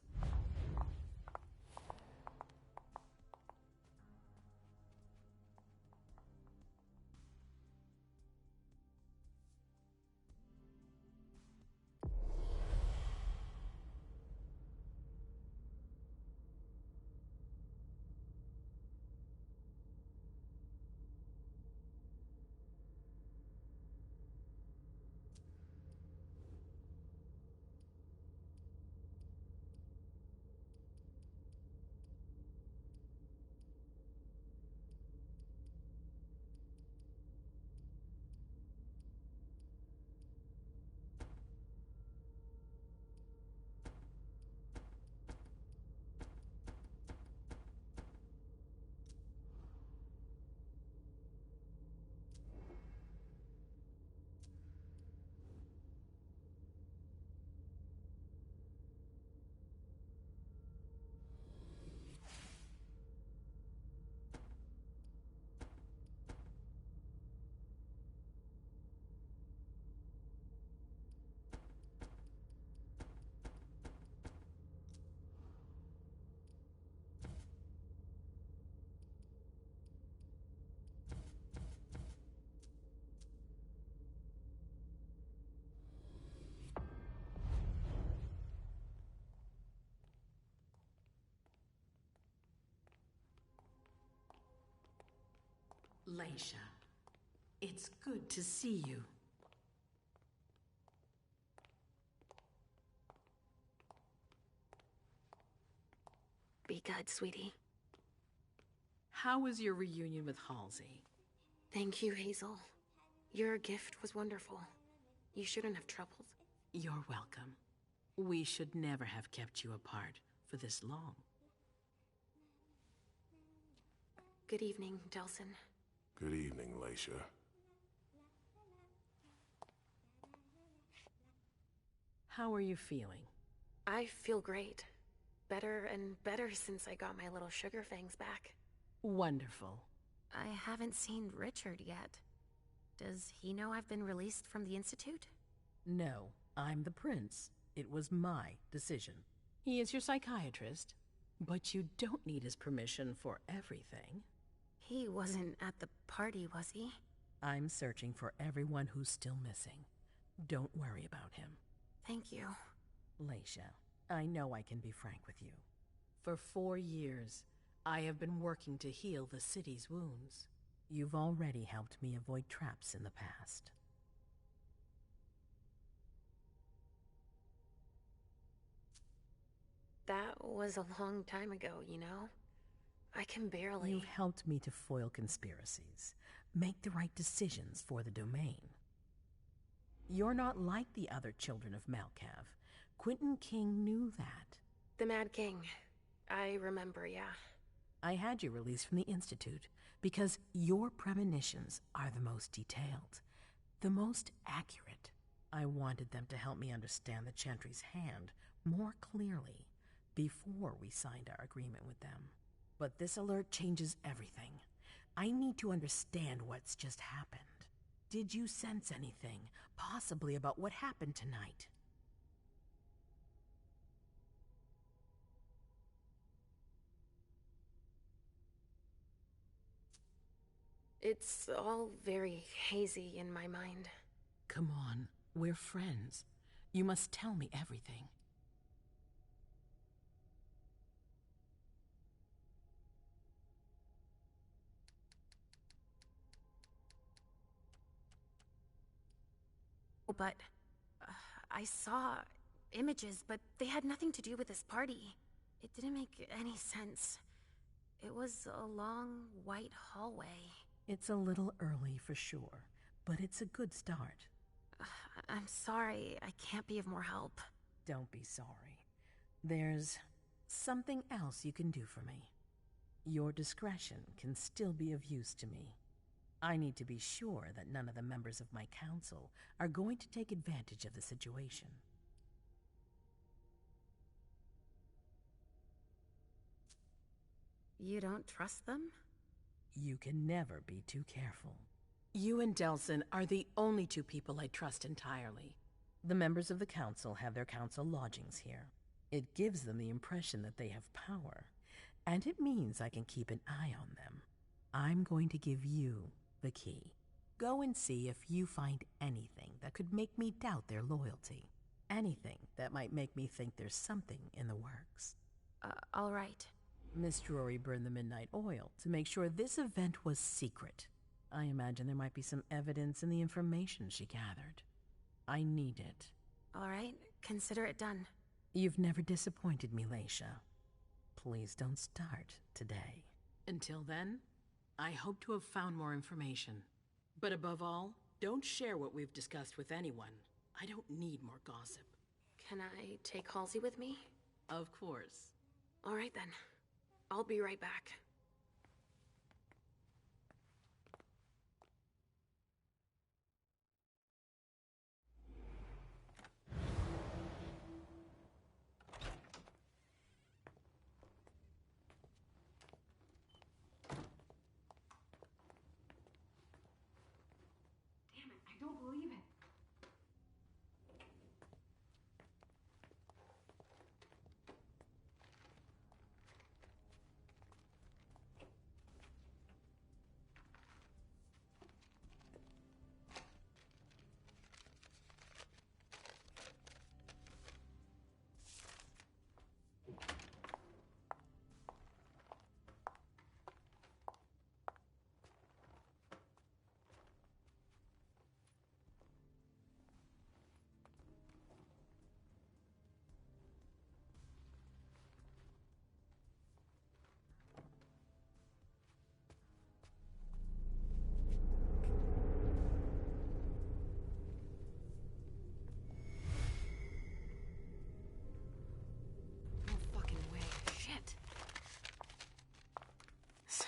Leisha, it's good to see you. Be good, sweetie. How was your reunion with Halsey? Thank you, Hazel. Your gift was wonderful. You shouldn't have troubled. You're welcome. We should never have kept you apart for this long. Good evening, Delsin. Good evening, Leisha. How are you feeling? I feel great. Better and better since I got my little sugar fangs back. Wonderful. I haven't seen Richard yet. Does he know I've been released from the Institute? No, I'm the prince. It was my decision. He is your psychiatrist, but you don't need his permission for everything. He wasn't at the party, was he? I'm searching for everyone who's still missing. Don't worry about him. Thank you. Leisha, I know I can be frank with you. For 4 years, I have been working to heal the city's wounds. You've already helped me avoid traps in the past. That was a long time ago, you know? I can barely... You've helped me to foil conspiracies, make the right decisions for the domain. You're not like the other children of Malkav. Quentin King knew that. The Mad King. I remember, yeah. I had you released from the Institute because your premonitions are the most detailed, the most accurate. I wanted them to help me understand the Chantry's hand more clearly before we signed our agreement with them. But this alert changes everything. I need to understand what's just happened. Did you sense anything, possibly about what happened tonight? It's all very hazy in my mind. Come on, we're friends. You must tell me everything. But I saw images, but they had nothing to do with this party. It didn't make any sense. It was a long, white hallway. It's a little early for sure, but it's a good start. I'm sorry, I can't be of more help. Don't be sorry. There's something else you can do for me. Your discretion can still be of use to me. I need to be sure that none of the members of my council are going to take advantage of the situation. You don't trust them? You can never be too careful. You and Delsin are the only two people I trust entirely. The members of the council have their council lodgings here. It gives them the impression that they have power, and it means I can keep an eye on them. I'm going to give you the key. Go and see if you find anything that could make me doubt their loyalty. Anything that might make me think there's something in the works. All right. Miss Drury burned the midnight oil to make sure this event was secret. I imagine there might be some evidence in the information she gathered. I need it. All right, consider it done. You've never disappointed me, Leisha. Please don't start today. Until then, I hope to have found more information. But above all, don't share what we've discussed with anyone. I don't need more gossip. Can I take Halsey with me? Of course. All right then. I'll be right back. Damn it, I don't believe it.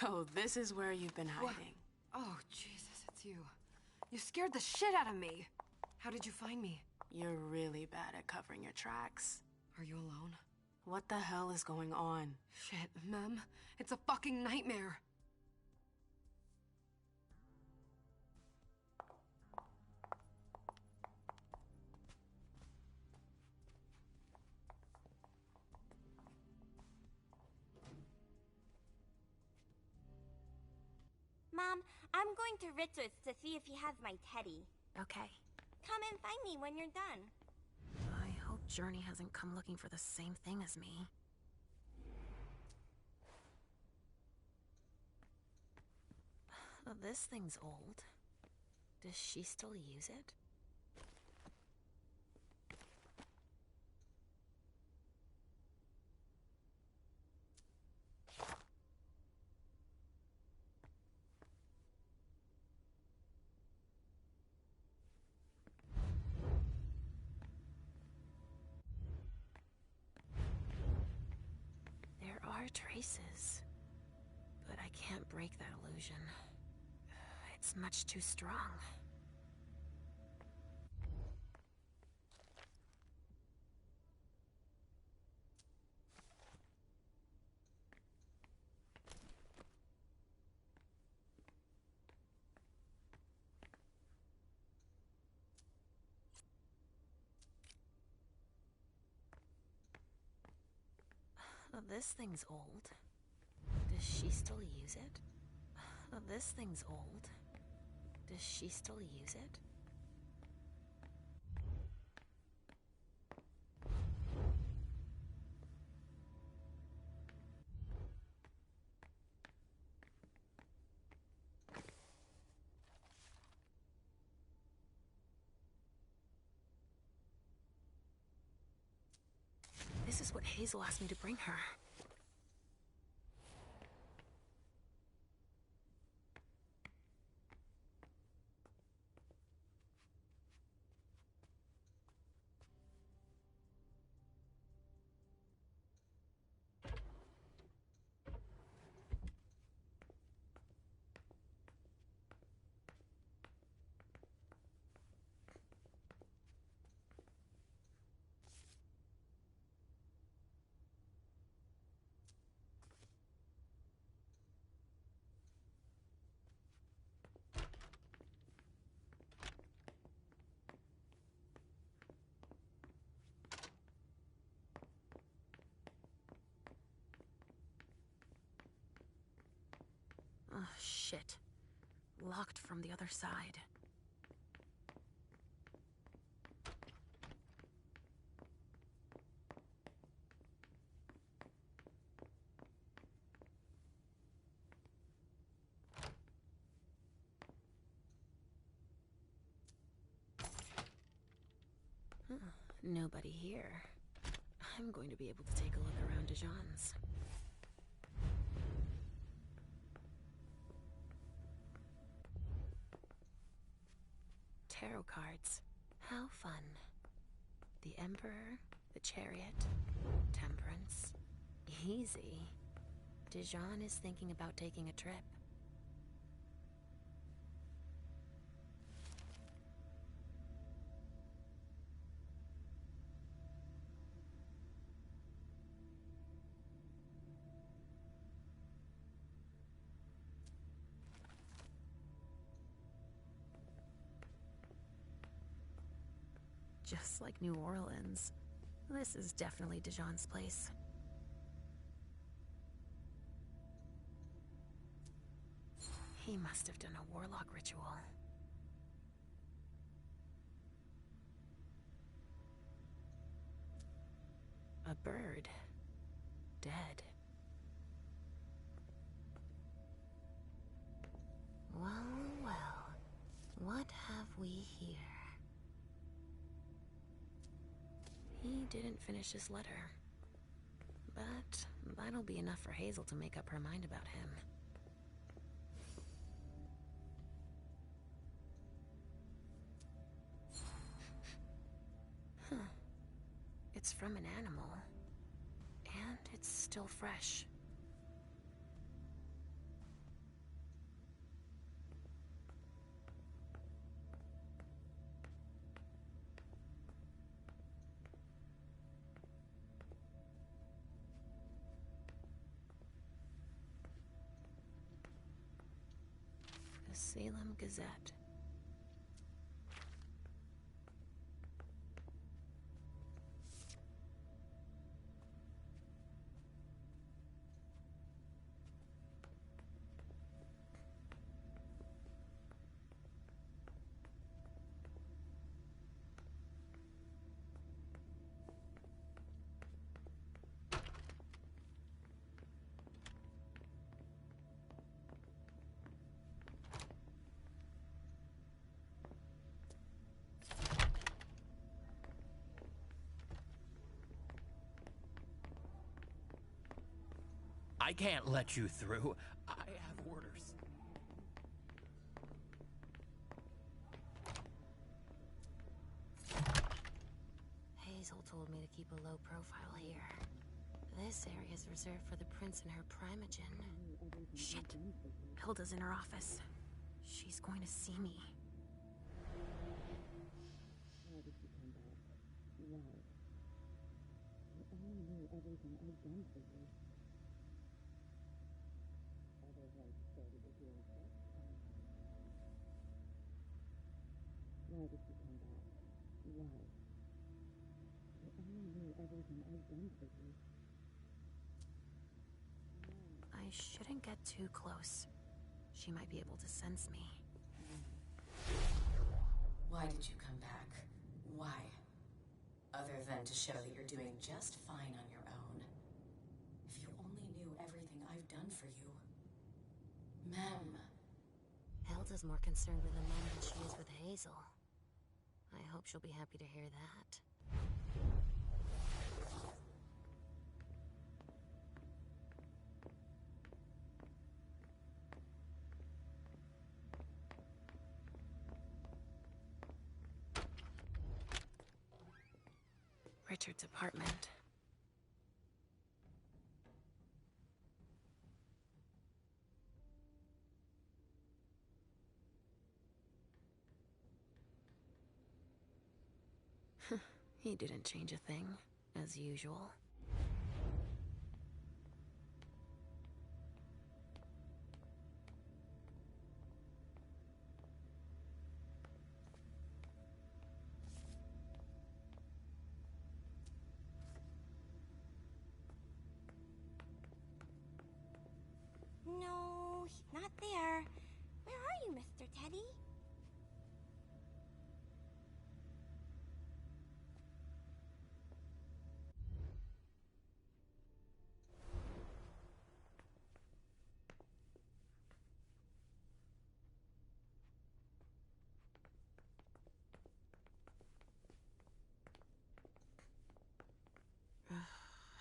So this is where you've been hiding. Oh, Jesus, it's you. You scared the shit out of me. How did you find me? You're really bad at covering your tracks. Are you alone? What the hell is going on? Shit, Mem. It's a fucking nightmare. Mom, I'm going to Richard's to see if he has my teddy. Okay. Come and find me when you're done. I hope Journey hasn't come looking for the same thing as me. This thing's old. Does she still use it? There are traces, but I can't break that illusion. It's much too strong. This thing's old. Does she still use it? This thing's old. Does she still use it? This is what Hazel asked me to bring her. Oh, shit. Locked from the other side. Nobody here. I'm going to be able to take a look around Dijon's. Tarot cards. How fun. The Emperor, the Chariot, Temperance. Easy. Dijon is thinking about taking a trip. Just like New Orleans. This is definitely Dijon's place. He must have done a warlock ritual. A bird. Dead. Well, well. What have we here? He didn't finish his letter. But that'll be enough for Hazel to make up her mind about him. Huh. It's from an animal. And it's still fresh. Salem Gazette. I can't let you through. I have orders. Hazel told me to keep a low profile here. This area is reserved for the prince and her primogen. Shit. Hilda's in her office. She's going to see me. Why did you come back? Why? I only knew everything I've done for you. I shouldn't get too close. She might be able to sense me. Why did you come back? Why? Other than to show that you're doing just fine on your own. If you only knew everything I've done for you. Ma'am. Hilda's more concerned with the men than she is with Hazel. I hope she'll be happy to hear that. Richard's apartment. He didn't change a thing, as usual. No, he's not there. Where are you, Mr. Teddy?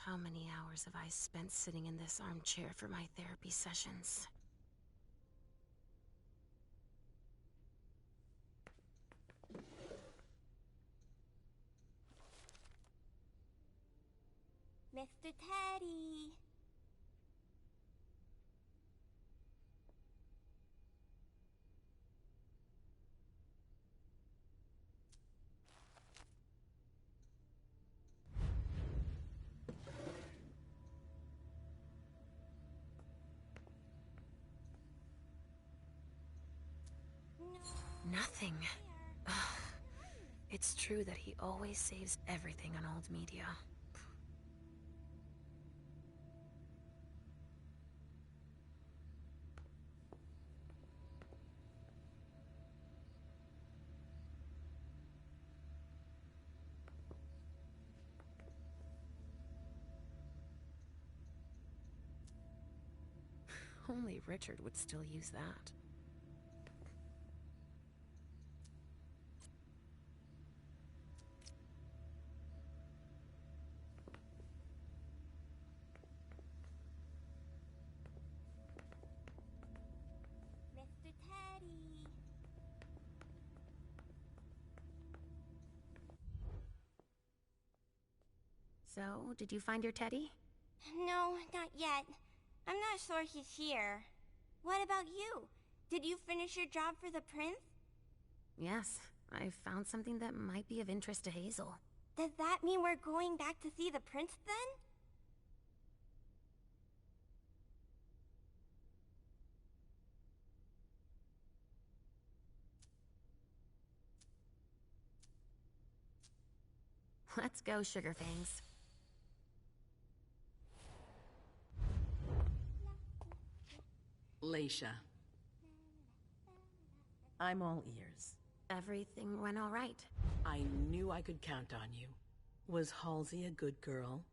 How many hours have I spent sitting in this armchair for my therapy sessions? Mr. Teddy! Nothing. Ugh. It's true that he always saves everything on old media. Only Richard would still use that. Mr. Teddy! So, did you find your teddy? No, not yet. I'm not sure he's here. What about you? Did you finish your job for the prince? Yes, I found something that might be of interest to Hazel. Does that mean we're going back to see the prince then? Let's go, Sugarfangs. Leisha. I'm all ears. Everything went all right. I knew I could count on you. Was Halsey a good girl?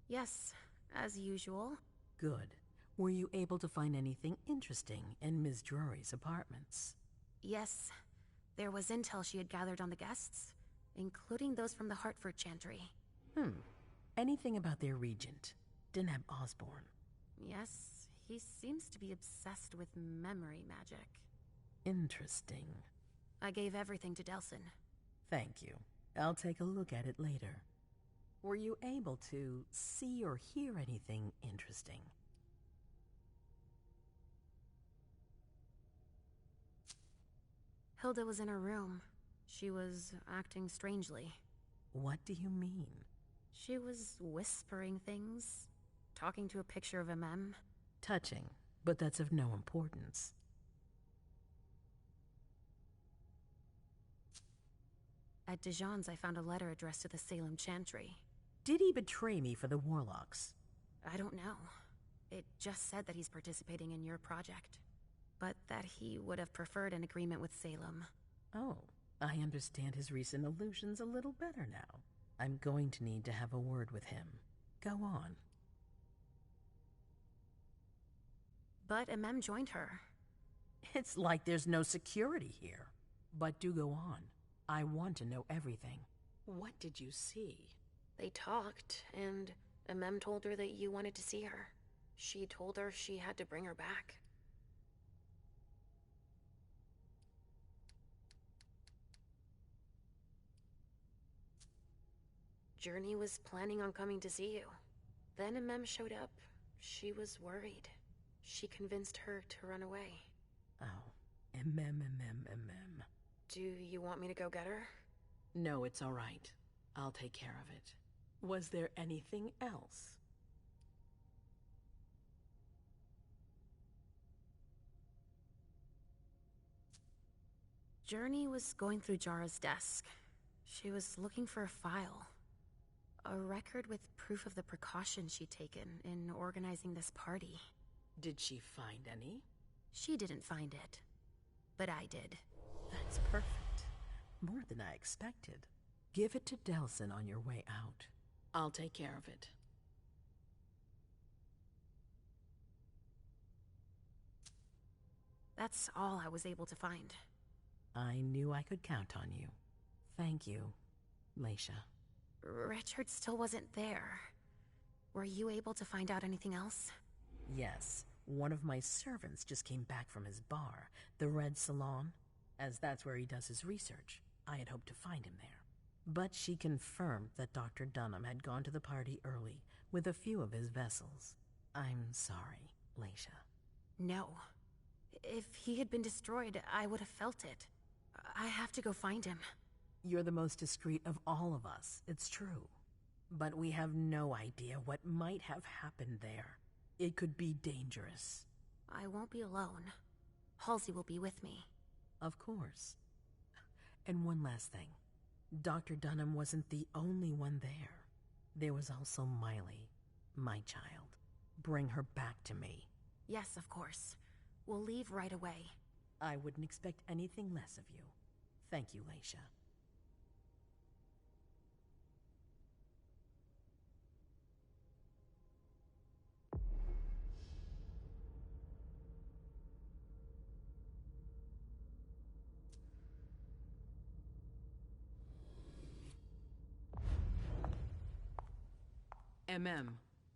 Yes, as usual. Good. Were you able to find anything interesting in Ms. Drury's apartments? Yes. There was intel she had gathered on the guests, including those from the Hartford Chantry. Anything about their regent, Deneb Osborne? Yes, he seems to be obsessed with memory magic. Interesting. I gave everything to Delsin. Thank you. I'll take a look at it later. Were you able to see or hear anything interesting? Hilda was in her room. She was acting strangely. What do you mean? She was whispering things, talking to a picture of MM. Touching, but that's of no importance. At Dijon's, I found a letter addressed to the Salem Chantry. Did he betray me for the Warlocks? I don't know. It just said that he's participating in your project, but that he would have preferred an agreement with Salem. Oh, I understand his recent illusions a little better now. I'm going to need to have a word with him. Go on. But MM joined her. It's like there's no security here. But do go on. I want to know everything. What did you see? They talked, and MM told her that you wanted to see her. She told her she had to bring her back. Journey was planning on coming to see you. Then MM showed up. She was worried. She convinced her to run away. Oh, MM. Do you want me to go get her? No, it's all right. I'll take care of it. Was there anything else? Journey was going through Jara's desk. She was looking for a file. A record with proof of the precautions she'd taken in organizing this party. Did she find any? She didn't find it. But I did. That's perfect. More than I expected. Give it to Delsin on your way out. I'll take care of it. That's all I was able to find. I knew I could count on you. Thank you, Leisha. Richard still wasn't there. Were you able to find out anything else? Yes. One of my servants just came back from his bar, the Red Salon, as that's where he does his research. I had hoped to find him there. But she confirmed that Dr. Dunham had gone to the party early with a few of his vessels. I'm sorry, Leisha. No. If he had been destroyed, I would have felt it. I have to go find him. You're the most discreet of all of us, it's true. But we have no idea what might have happened there. It could be dangerous. I won't be alone. Halsey will be with me. Of course. And one last thing. Dr. Dunham wasn't the only one there. There was also Miley, my child. Bring her back to me. Yes, of course. We'll leave right away. I wouldn't expect anything less of you. Thank you, Leisha.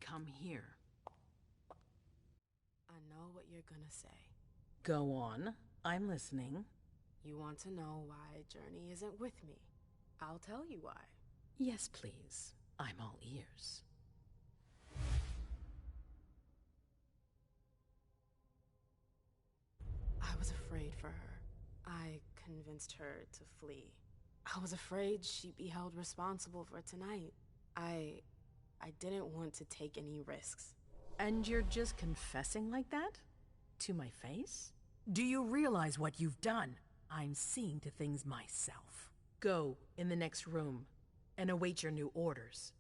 Come here. I know what you're gonna say. Go on. I'm listening. You want to know why Journey isn't with me. I'll tell you why. Yes, please. I'm all ears. I was afraid for her. I convinced her to flee. I was afraid she'd be held responsible for tonight. I didn't want to take any risks. And you're just confessing like that? To my face? Do you realize what you've done? I'm seeing to things myself. Go in the next room and await your new orders.